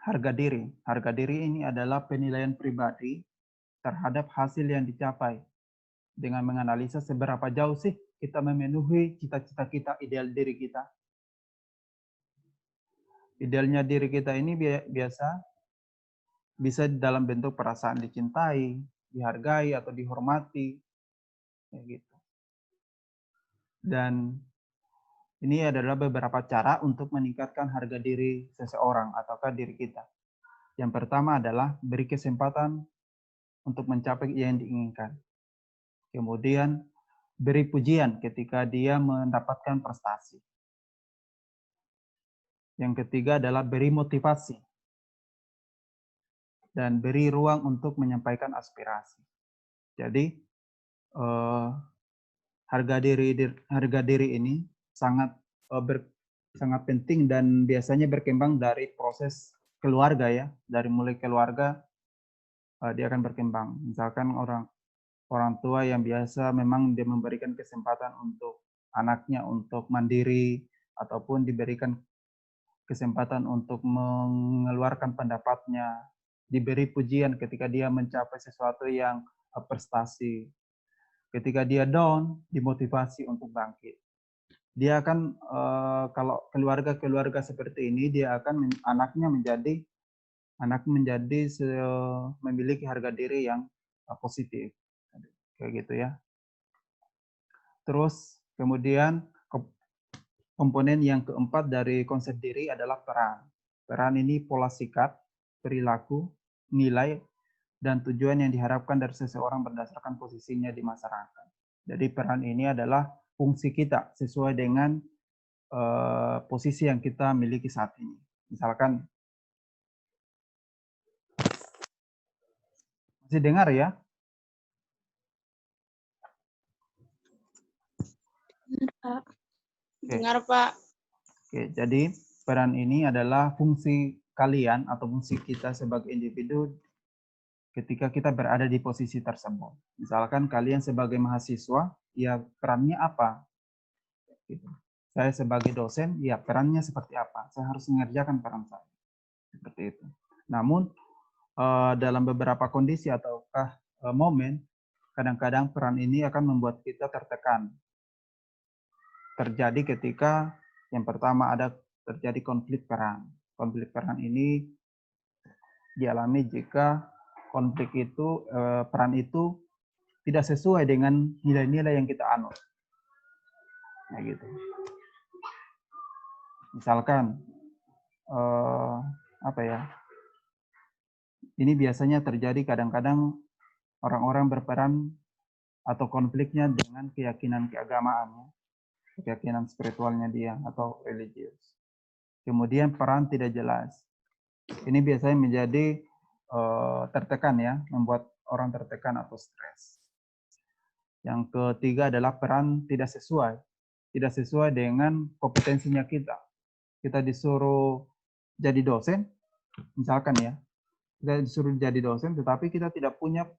harga diri. Harga diri ini adalah penilaian pribadi terhadap hasil yang dicapai dengan menganalisa seberapa jauh sih kita memenuhi cita-cita kita, ideal diri kita. Idealnya diri kita ini biasa bisa dalam bentuk perasaan dicintai, dihargai, atau dihormati. Kayak gitu. Dan ini adalah beberapa cara untuk meningkatkan harga diri seseorang ataukah diri kita. Yang pertama adalah beri kesempatan untuk mencapai yang diinginkan. Kemudian beri pujian ketika dia mendapatkan prestasi. Yang ketiga adalah beri motivasi. Dan beri ruang untuk menyampaikan aspirasi. Jadi, harga diri ini sangat penting dan biasanya berkembang dari proses keluarga ya. Dari mulai keluarga, dia akan berkembang. Misalkan orang tua yang biasa memang dia memberikan kesempatan untuk anaknya untuk mandiri, ataupun diberikan kesempatan untuk mengeluarkan pendapatnya, diberi pujian ketika dia mencapai sesuatu yang prestasi. Ketika dia down, dimotivasi untuk bangkit. Dia akan, kalau keluarga seperti ini, dia akan anaknya menjadi memiliki harga diri yang positif. Kayak gitu ya. Terus kemudian komponen yang keempat dari konsep diri adalah peran. Peran ini pola sikap, perilaku, nilai, dan tujuan yang diharapkan dari seseorang berdasarkan posisinya di masyarakat. Jadi peran ini adalah fungsi kita sesuai dengan posisi yang kita miliki saat ini. Misalkan, masih dengar ya? Dengar, Pak. Oke, jadi peran ini adalah fungsi kalian atau fungsi kita sebagai individu ketika kita berada di posisi tersebut. Misalkan kalian sebagai mahasiswa, ya perannya apa? Gitu. Saya sebagai dosen, ya perannya seperti apa? Saya harus mengerjakan peran saya. Seperti itu. Namun, dalam beberapa kondisi ataukah momen, kadang-kadang peran ini akan membuat kita tertekan. Terjadi ketika yang pertama ada terjadi konflik peran. Konflik peran ini dialami jika konflik itu, peran itu tidak sesuai dengan nilai-nilai yang kita anut. Nah gitu. Misalkan, apa ya? Ini biasanya terjadi kadang-kadang orang-orang berperan atau konfliknya dengan keyakinan keagamaannya, keyakinan spiritualnya dia atau religius. Kemudian peran tidak jelas. Ini biasanya menjadi tertekan ya, membuat orang tertekan atau stres. Yang ketiga adalah peran tidak sesuai dengan kompetensinya kita. Kita disuruh jadi dosen, misalkan ya, kita disuruh jadi dosen, tetapi kita tidak punya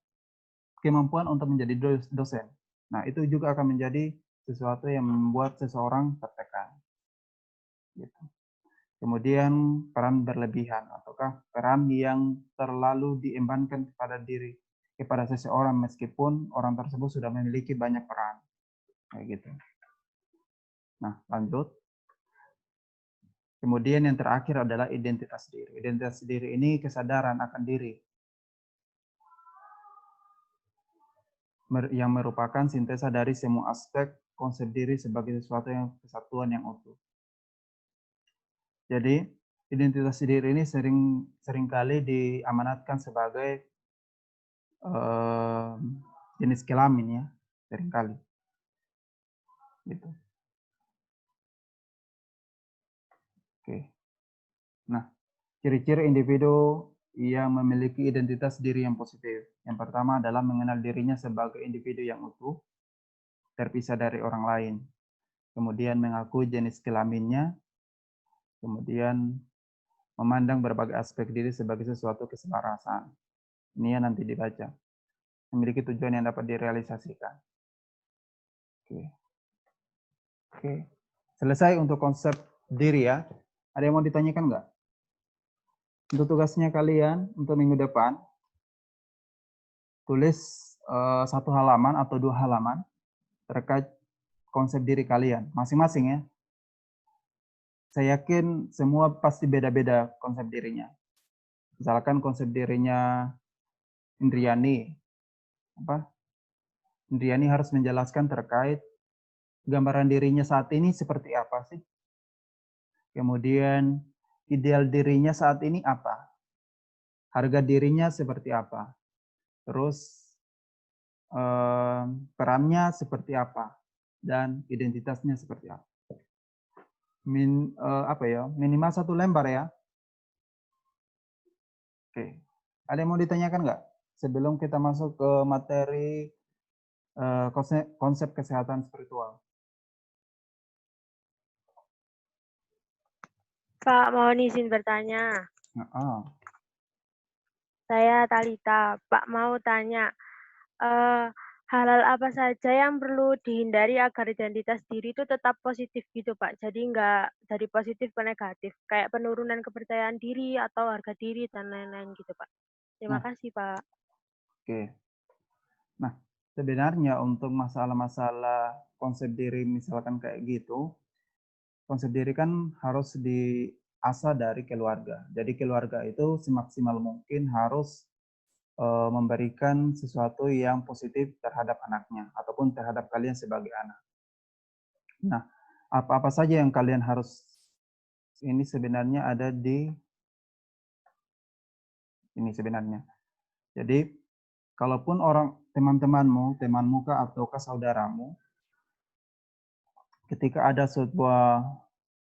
kemampuan untuk menjadi dosen. Nah, itu juga akan menjadi sesuatu yang membuat seseorang tertekan. Gitu. Kemudian peran berlebihan, ataukah peran yang terlalu diembankan kepada seseorang meskipun orang tersebut sudah memiliki banyak peran. Kayak gitu. Nah, lanjut. Kemudian yang terakhir adalah identitas diri. Identitas diri ini kesadaran akan diri yang merupakan sintesa dari semua aspek konsep diri sebagai sesuatu yang kesatuan yang utuh. Jadi, identitas diri ini seringkali diamanatkan sebagai jenis kelamin ya, seringkali. Gitu. Oke. Nah, ciri-ciri individu yang memiliki identitas diri yang positif. Yang pertama adalah mengenal dirinya sebagai individu yang utuh, terpisah dari orang lain. Kemudian mengakui jenis kelaminnya. Kemudian memandang berbagai aspek diri sebagai sesuatu keselarasan. Ini yang nanti dibaca. Memiliki tujuan yang dapat direalisasikan. Oke. Oke. Selesai untuk konsep diri ya. Ada yang mau ditanyakan nggak? Untuk tugasnya kalian untuk minggu depan, tulis 1 halaman atau 2 halaman terkait konsep diri kalian masing-masing ya. Saya yakin semua pasti beda-beda konsep dirinya. Misalkan konsep dirinya Indriani, Indriani harus menjelaskan terkait gambaran dirinya saat ini seperti apa sih? Kemudian ideal dirinya saat ini apa? Harga dirinya seperti apa? Terus perannya seperti apa? Dan identitasnya seperti apa? Minimal 1 lembar ya. Oke. Ada yang mau ditanyakan nggak? Sebelum kita masuk ke materi konsep kesehatan spiritual. Pak, mohon izin bertanya. Saya Talita. Pak mau tanya, hal-hal apa saja yang perlu dihindari agar identitas diri itu tetap positif gitu Pak? Jadi nggak dari positif ke negatif, kayak penurunan kepercayaan diri atau harga diri dan lain-lain gitu Pak. Terima kasih Pak. Oke. Nah, sebenarnya untuk masalah-masalah konsep diri misalkan kayak gitu, konsep diri kan harus diasah dari keluarga. Jadi keluarga itu semaksimal mungkin harus memberikan sesuatu yang positif terhadap anaknya ataupun terhadap kalian sebagai anak. Nah, apa-apa saja yang kalian harus ini sebenarnya ada di ini sebenarnya. Jadi, kalaupun orang temanmu kah ataukah saudaramu, ketika ada sebuah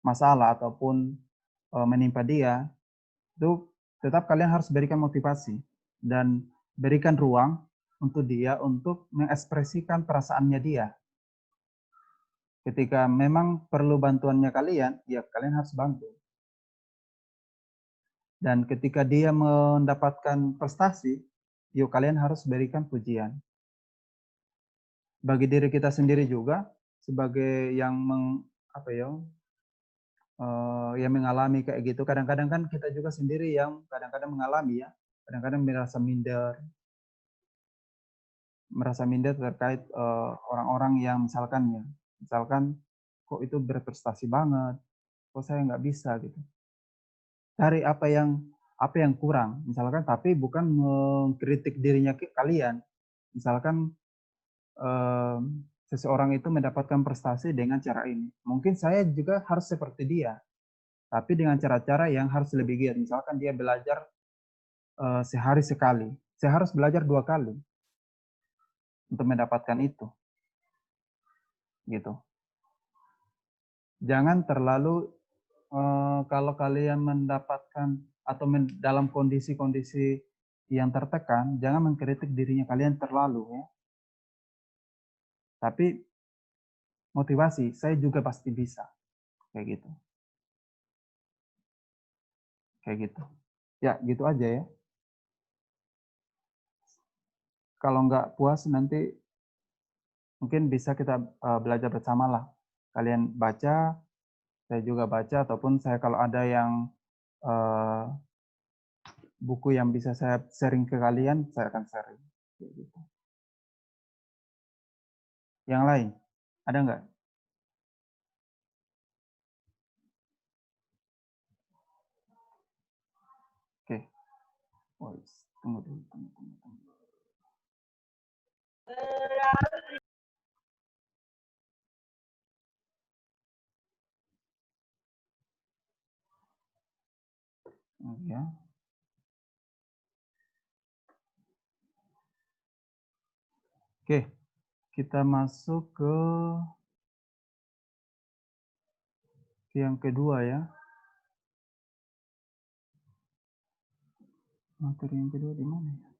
masalah ataupun menimpa dia, itu tetap kalian harus berikan motivasi dan berikan ruang untuk dia untuk mengekspresikan perasaannya dia. Ketika memang perlu bantuannya kalian, ya kalian harus bantu. Dan ketika dia mendapatkan prestasi, yuk kalian harus berikan pujian. Bagi diri kita sendiri juga, sebagai yang yang mengalami kayak gitu, kadang-kadang kan kita juga sendiri yang kadang-kadang mengalami ya, kadang-kadang merasa minder terkait orang-orang yang misalkan kok itu berprestasi banget, kok saya nggak bisa gitu. Cari apa yang kurang, misalkan, tapi bukan mengkritik dirinya kalian. Misalkan seseorang itu mendapatkan prestasi dengan cara ini. Mungkin saya juga harus seperti dia, tapi dengan cara-cara yang harus lebih giat. Misalkan dia belajar sehari sekali, saya harus belajar 2 kali untuk mendapatkan itu. Gitu. Jangan terlalu kalau kalian mendapatkan atau dalam kondisi-kondisi yang tertekan, jangan mengkritik dirinya kalian terlalu ya. Tapi motivasi, saya juga pasti bisa. Kayak gitu. Kayak gitu. Ya, gitu aja ya. Kalau nggak puas nanti mungkin bisa kita belajar bersama lah. Kalian baca, saya juga baca, ataupun saya kalau ada yang buku yang bisa saya sharing ke kalian, saya akan sharing. Kayak gitu. Yang lain, ada nggak? Oke. Oh, tunggu dulu. Ya. Oke, kita masuk ke yang kedua ya. Materi yang kedua di mana ya?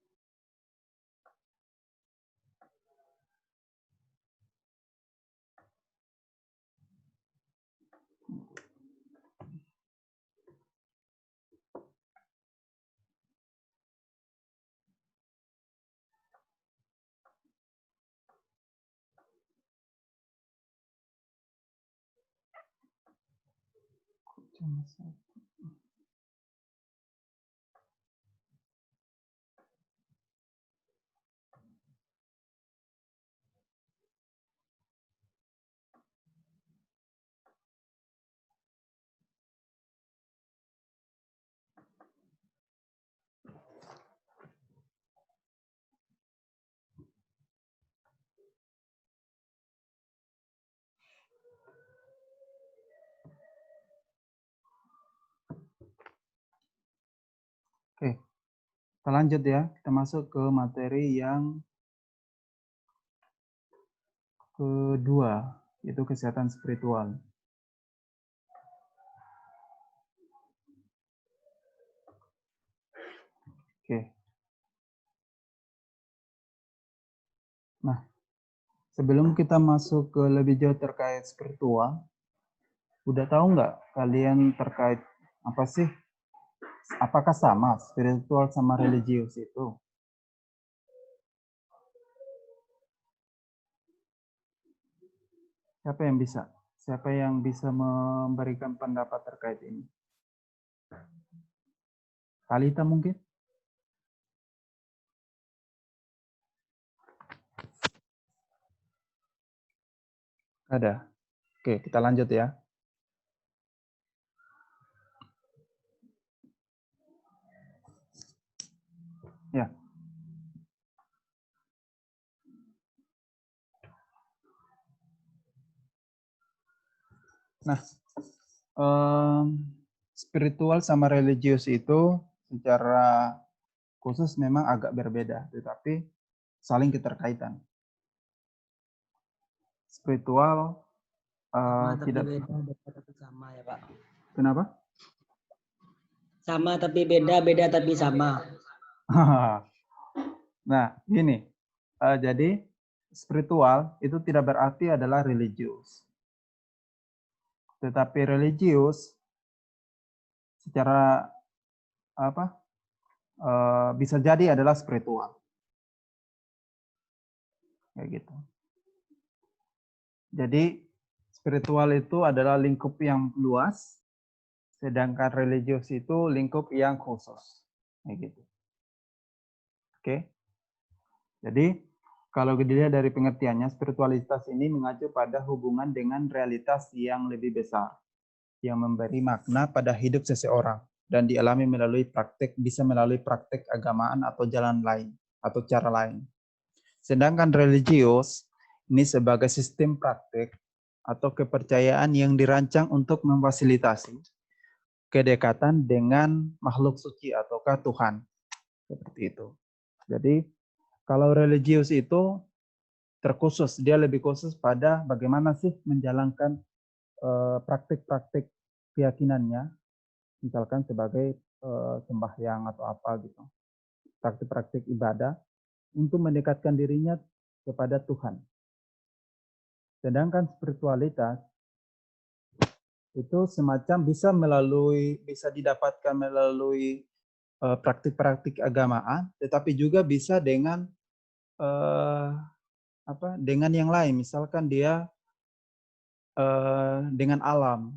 Oke, kita lanjut ya. Kita masuk ke materi yang kedua, yaitu kesehatan spiritual. Oke. Nah, sebelum kita masuk ke lebih jauh terkait spiritual, udah tahu nggak kalian terkait apa sih? Apakah sama spiritual sama religius itu? Siapa yang bisa? Siapa yang bisa memberikan pendapat terkait ini? Kalita mungkin? Ada. Oke, kita lanjut ya. Ya. Nah, spiritual sama religius itu secara khusus memang agak berbeda, tetapi saling keterkaitan. Spiritual Sama tapi tidak beda, beda tapi sama ya Pak. Kenapa? Sama tapi beda, beda tapi sama. Nah, gini. Jadi spiritual itu tidak berarti adalah religius. Tetapi religius secara apa? Bisa jadi adalah spiritual. Kayak gitu. Jadi spiritual itu adalah lingkup yang luas, sedangkan religius itu lingkup yang khusus. Kayak gitu. Oke. Jadi kalau dilihat dari pengertiannya, spiritualitas ini mengacu pada hubungan dengan realitas yang lebih besar, yang memberi makna pada hidup seseorang dan dialami melalui praktek, bisa melalui praktek agamaan atau jalan lain atau cara lain. Sedangkan religius ini sebagai sistem praktek atau kepercayaan yang dirancang untuk memfasilitasi kedekatan dengan makhluk suci ataukah Tuhan. Seperti itu. Jadi kalau religius itu terkhusus, dia lebih khusus pada bagaimana sih menjalankan praktik-praktik keyakinannya, misalkan sebagai sembahyang atau apa gitu, praktik-praktik ibadah untuk mendekatkan dirinya kepada Tuhan. Sedangkan spiritualitas itu semacam bisa didapatkan melalui praktik-praktik agamaan, tetapi juga bisa dengan dengan yang lain, misalkan dia dengan alam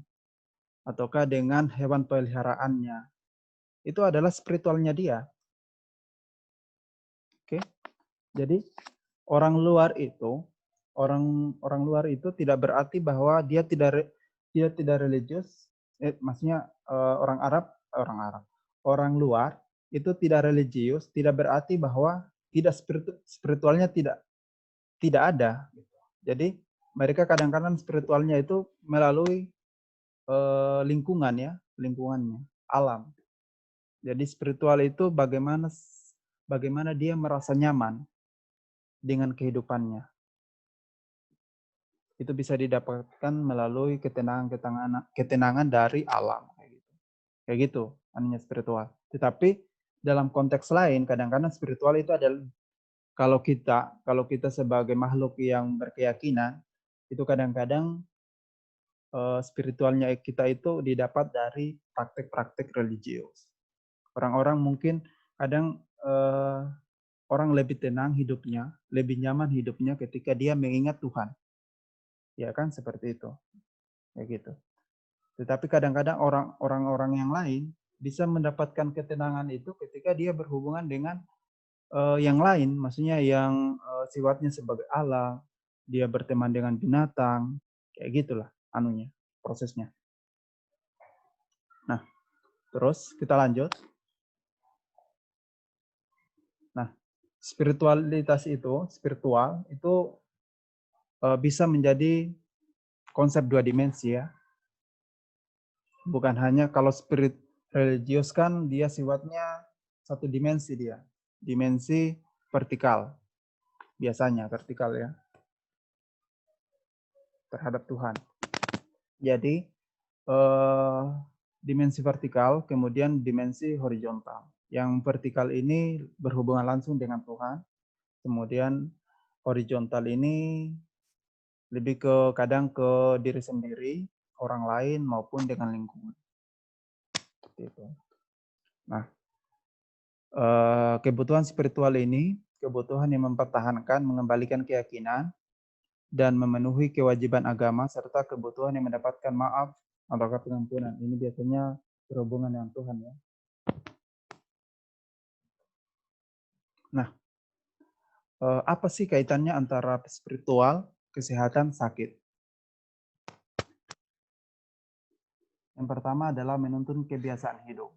ataukah dengan hewan peliharaannya, itu adalah spiritualnya dia. Oke, jadi orang luar itu tidak berarti bahwa dia tidak religius. Maksudnya orang luar itu tidak religius, tidak berarti bahwa tidak spiritualnya tidak ada. Jadi mereka kadang-kadang spiritualnya itu melalui lingkungannya, alam. Jadi spiritual itu bagaimana dia merasa nyaman dengan kehidupannya. Itu bisa didapatkan melalui ketenangan dari alam. Kayak gitu, artinya spiritual. Tetapi dalam konteks lain, kadang-kadang spiritual itu adalah kalau kita sebagai makhluk yang berkeyakinan, itu kadang-kadang spiritualnya kita itu didapat dari praktek-praktek religius. Orang-orang mungkin kadang orang lebih tenang hidupnya, lebih nyaman hidupnya ketika dia mengingat Tuhan. Ya kan seperti itu. Kayak gitu. Tetapi kadang-kadang orang-orang yang lain bisa mendapatkan ketenangan itu ketika dia berhubungan dengan yang lain, maksudnya yang sifatnya sebagai Allah, dia berteman dengan binatang, kayak gitulah anunya, prosesnya. Nah, terus kita lanjut. Nah, spiritual itu bisa menjadi konsep dua dimensi ya. Bukan hanya kalau spirit religius kan dia sifatnya satu dimensi dia. Dimensi vertikal. Biasanya vertikal ya. Terhadap Tuhan. Jadi dimensi vertikal, kemudian dimensi horizontal. Yang vertikal ini berhubungan langsung dengan Tuhan. Kemudian horizontal ini lebih ke kadang ke diri sendiri, orang lain maupun dengan lingkungan. Gitu. Nah, kebutuhan spiritual ini kebutuhan yang mempertahankan, mengembalikan keyakinan, dan memenuhi kewajiban agama serta kebutuhan yang mendapatkan maaf atau pengampunan. Ini biasanya berhubungan dengan Tuhan ya. Nah, apa sih kaitannya antara spiritual, kesehatan, sakit? Yang pertama adalah menuntun kebiasaan hidup.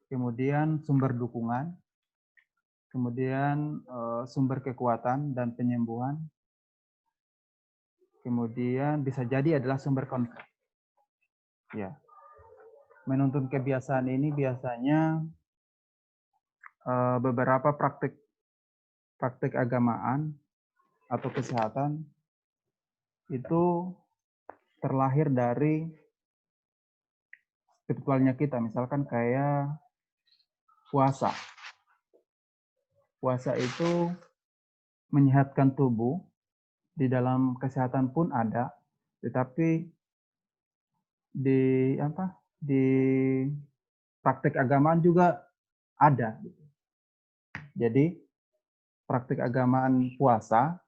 Kemudian sumber dukungan. Kemudian sumber kekuatan dan penyembuhan. Kemudian bisa jadi adalah sumber konflik. Ya. Menuntun kebiasaan ini biasanya beberapa praktik agamaan atau kesehatan itu terlahir dari spiritualnya kita, misalkan kayak puasa. Puasa itu menyehatkan tubuh, di dalam kesehatan pun ada, tetapi di praktik agamaan juga ada. Jadi praktik agamaan puasa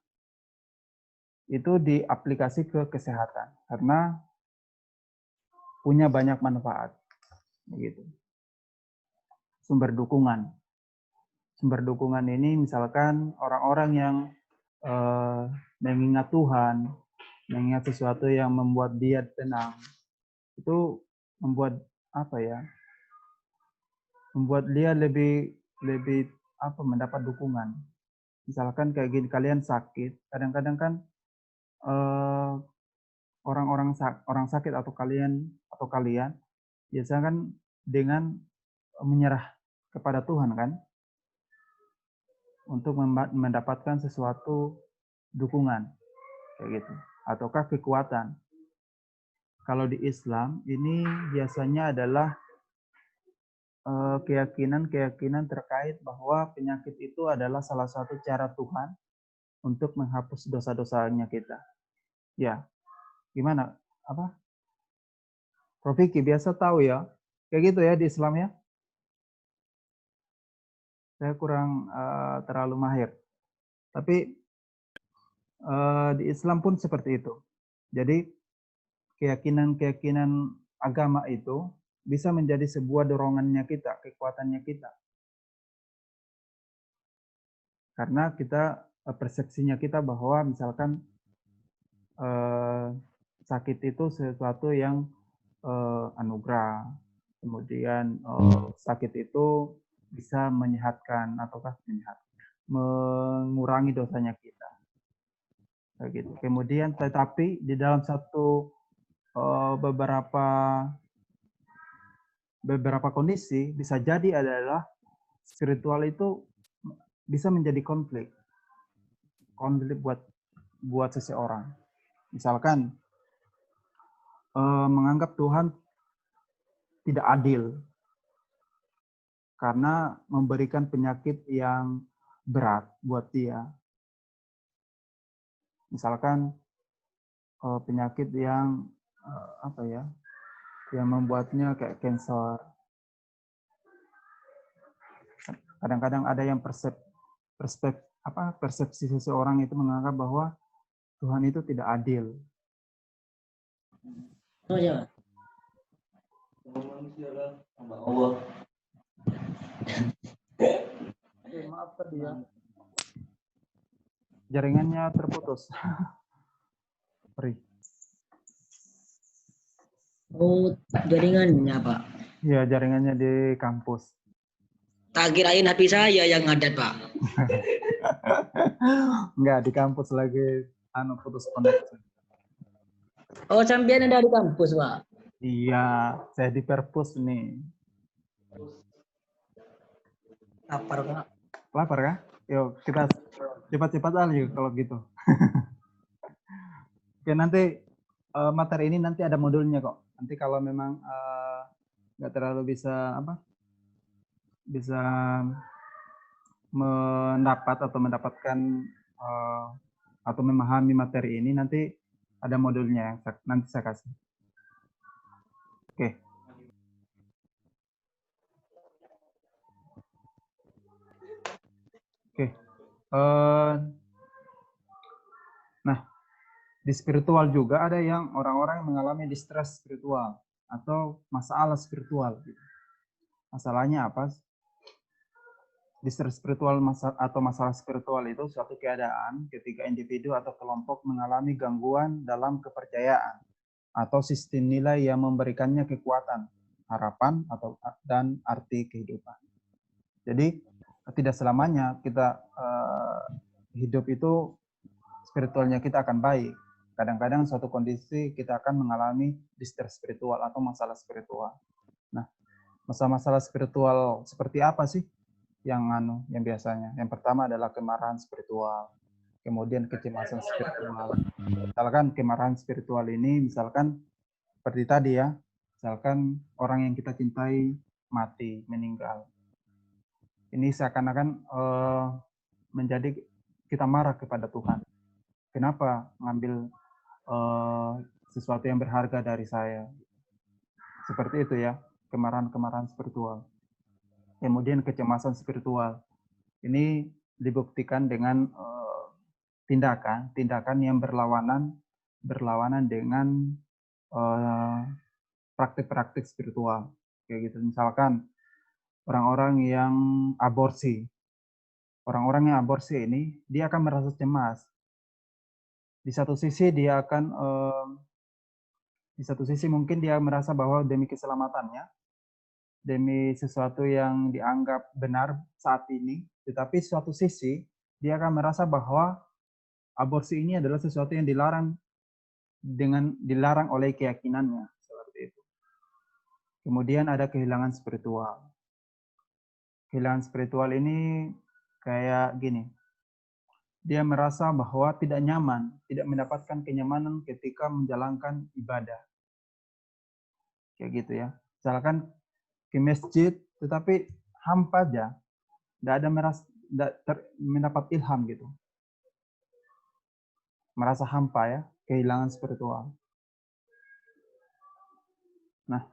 itu diaplikasi ke kesehatan karena punya banyak manfaat. Begitu. Sumber dukungan. Sumber dukungan ini misalkan orang-orang yang mengingat Tuhan, mengingat sesuatu yang membuat dia tenang, itu membuat membuat dia lebih mendapat dukungan. Misalkan kayak gini, kalian sakit, kadang-kadang kan orang sakit atau kalian biasanya kan dengan menyerah kepada Tuhan kan, untuk mendapatkan sesuatu dukungan kayak gitu, ataukah kekuatan. Kalau di Islam ini biasanya adalah keyakinan terkait bahwa penyakit itu adalah salah satu cara Tuhan untuk menghapus dosa-dosanya kita. Ya, gimana? Prof. Vicky biasa tahu ya, kayak gitu ya di Islam ya. Saya kurang terlalu mahir. Tapi di Islam pun seperti itu. Jadi keyakinan agama itu bisa menjadi sebuah dorongannya kita, kekuatannya kita. Karena kita persepsinya kita bahwa misalkan sakit itu sesuatu yang anugerah. Kemudian sakit itu bisa menyehatkan ataukah mengurangi dosanya kita. Gitu. Kemudian tetapi di dalam beberapa kondisi bisa jadi adalah spiritual itu bisa menjadi konflik buat seseorang. Misalkan menganggap Tuhan tidak adil karena memberikan penyakit yang berat buat dia. Misalkan penyakit yang yang membuatnya kayak kanker. Kadang-kadang ada yang persepsi seseorang itu menganggap bahwa Tuhan itu tidak adil. Oh ya. Maaf tadi ya. Jaringannya terputus. Pri. Oh, jaringannya Pak. Iya, jaringannya di kampus. Tak kirain HP saya yang ngadat Pak. Enggak, di kampus lagi putus koneksi. Oh, sampean ada di kampus Pak. Iya, saya di perpus nih. Lapar Pak. Lapar kah? Yuk, kita cepat-cepat aja kalau gitu. Oke, nanti materi ini nanti ada modulnya kok. Nanti kalau memang nggak terlalu bisa bisa mendapatkan atau memahami materi ini, nanti ada modulnya yang nanti saya kasih. Oke. Oke. Nah, di spiritual juga ada yang orang-orang yang mengalami distress spiritual atau masalah spiritual. Masalahnya apa? Distress spiritual atau masalah spiritual itu suatu keadaan ketika individu atau kelompok mengalami gangguan dalam kepercayaan atau sistem nilai yang memberikannya kekuatan, harapan dan arti kehidupan. Jadi tidak selamanya kita hidup itu spiritualnya kita akan baik. Kadang-kadang suatu kondisi kita akan mengalami distress spiritual atau masalah spiritual. Nah, masalah-masalah spiritual seperti apa sih yang biasanya? Yang pertama adalah kemarahan spiritual, kemudian kecemasan spiritual. Misalkan kemarahan spiritual ini misalkan seperti tadi ya, misalkan orang yang kita cintai mati, meninggal. Ini seakan-akan menjadi kita marah kepada Tuhan. Kenapa ngambil sesuatu yang berharga dari saya? Seperti itu ya, kemarahan-kemarahan spiritual. Kemudian kecemasan spiritual. Ini dibuktikan dengan tindakan yang berlawanan dengan praktik-praktik spiritual. Kayak gitu. Misalkan orang-orang yang aborsi. Orang-orang yang aborsi ini dia akan merasa cemas. Di satu sisi dia akan di satu sisi mungkin dia merasa bahwa demi keselamatannya, demi sesuatu yang dianggap benar saat ini, tetapi suatu sisi dia akan merasa bahwa aborsi ini adalah sesuatu yang dilarang oleh keyakinannya, seperti itu. Kemudian ada kehilangan spiritual. Kehilangan spiritual ini kayak gini. Dia merasa bahwa tidak nyaman, tidak mendapatkan kenyamanan ketika menjalankan ibadah. Kayak gitu ya. Misalkan ke masjid, tetapi hampa aja, tidak ada mendapat ilham gitu, merasa hampa ya, kehilangan spiritual. Nah,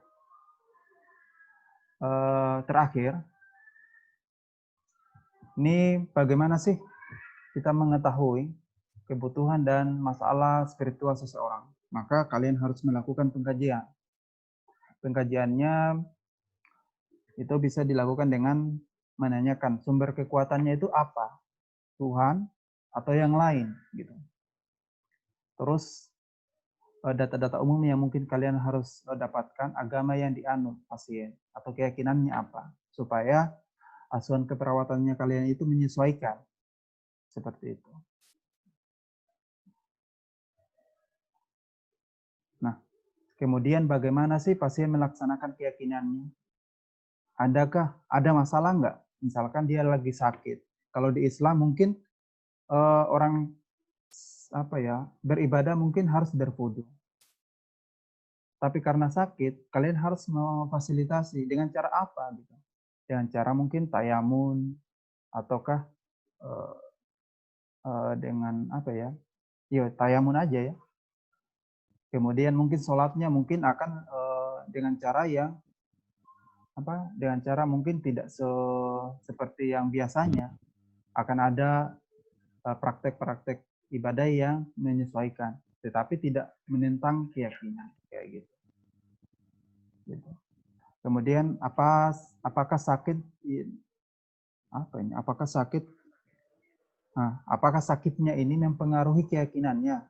terakhir, ini bagaimana sih kita mengetahui kebutuhan dan masalah spiritual seseorang? Maka kalian harus melakukan pengkajian. Pengkajiannya itu bisa dilakukan dengan menanyakan sumber kekuatannya itu apa, Tuhan atau yang lain gitu. Terus data-data umum yang mungkin kalian harus dapatkan, agama yang dianut pasien atau keyakinannya apa, supaya asuhan keperawatannya kalian itu menyesuaikan seperti itu. Nah, kemudian bagaimana sih pasien melaksanakan keyakinannya? Ada masalah nggak? Misalkan dia lagi sakit. Kalau di Islam mungkin orang beribadah mungkin harus berwudu. Tapi karena sakit, kalian harus memfasilitasi dengan cara apa gitu? Dengan cara mungkin tayamun ataukah dengan tayamun aja ya. Kemudian mungkin sholatnya mungkin akan dengan cara yang dengan cara mungkin tidak seperti yang biasanya, akan ada praktek-praktek ibadah yang menyesuaikan, tetapi tidak menentang keyakinan kayak gitu. Gitu. Kemudian apakah sakit apakah sakit apakah sakitnya ini mempengaruhi keyakinannya?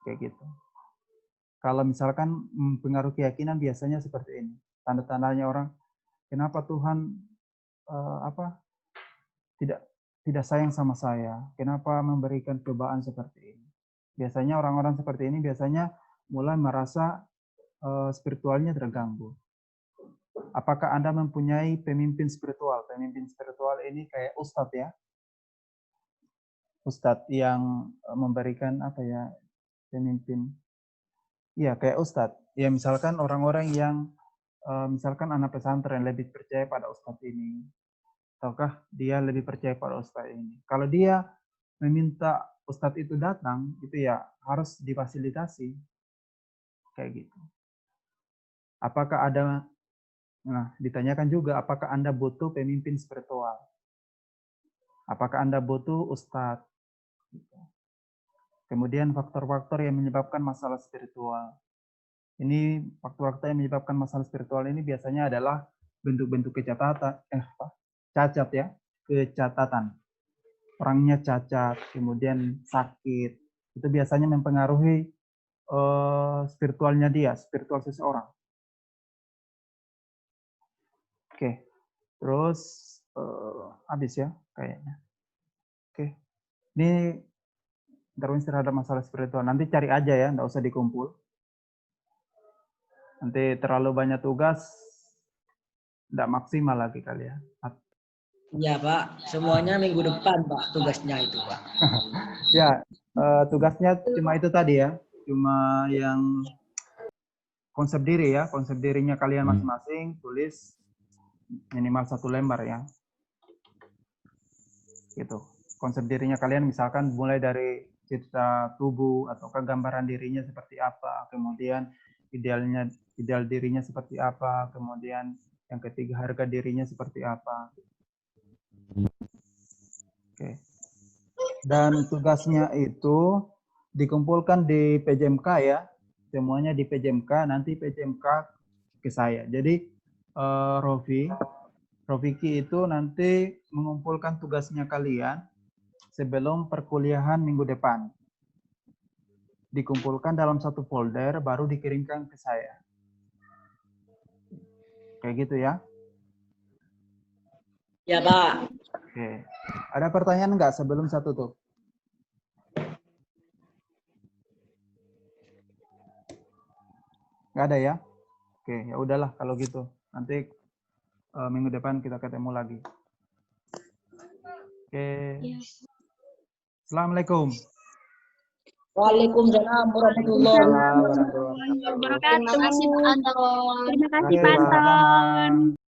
Kayak gitu. Kalau misalkan mempengaruhi keyakinan biasanya seperti ini. Tanda-tandanya orang, kenapa Tuhan tidak sayang sama saya? Kenapa memberikan cobaan seperti ini? Biasanya orang-orang seperti ini biasanya mulai merasa spiritualnya terganggu. Apakah Anda mempunyai pemimpin spiritual? Pemimpin spiritual ini kayak ustadz ya. Ustadz yang memberikan pemimpin. Iya, kayak ustadz. Ya misalkan orang-orang yang misalkan anak pesantren lebih percaya pada ustadz ini. Ataukah dia lebih percaya pada ustadz ini. Kalau dia meminta ustadz itu datang, itu ya harus difasilitasi. Kayak gitu. Apakah ada, ditanyakan juga apakah Anda butuh pemimpin spiritual? Apakah Anda butuh ustadz? Kemudian faktor-faktor yang menyebabkan masalah spiritual. Ini faktor-faktor yang menyebabkan masalah spiritual ini biasanya adalah bentuk-bentuk cacat ya, kecacatan. Orangnya cacat, kemudian sakit. Itu biasanya mempengaruhi spiritualnya dia, spiritual seseorang. Oke, terus habis ya kayaknya. Oke, ini intervensi terhadap masalah spiritual. Nanti cari aja ya, nggak usah dikumpul. Nanti terlalu banyak tugas, nggak maksimal lagi kali ya. Iya Pak, semuanya minggu depan Pak tugasnya itu Pak. Ya, tugasnya cuma itu tadi ya, cuma yang konsep diri ya, konsep dirinya kalian masing-masing tulis minimal 1 lembar ya. Gitu. Konsep dirinya kalian misalkan mulai dari citra tubuh atau gambaran dirinya seperti apa, kemudian ideal dirinya seperti apa, kemudian yang ketiga harga dirinya seperti apa. Oke. Dan tugasnya itu dikumpulkan di PJMK ya, semuanya di PJMK, nanti PJMK ke saya. Jadi Rofiki itu nanti mengumpulkan tugasnya kalian sebelum perkuliahan minggu depan. Dikumpulkan dalam satu folder, baru dikirimkan ke saya. Kayak gitu ya? Ya Pak. Oke. Ada pertanyaan nggak sebelum saya tutup? Nggak ada ya? Oke, ya udahlah kalau gitu. Nanti minggu depan kita ketemu lagi. Oke. Assalamualaikum. Waalaikumsalam warahmatullahi wabarakatuh. Terima kasih Pak Anton. Terima kasih Oke, Pak Anton. sama-sama.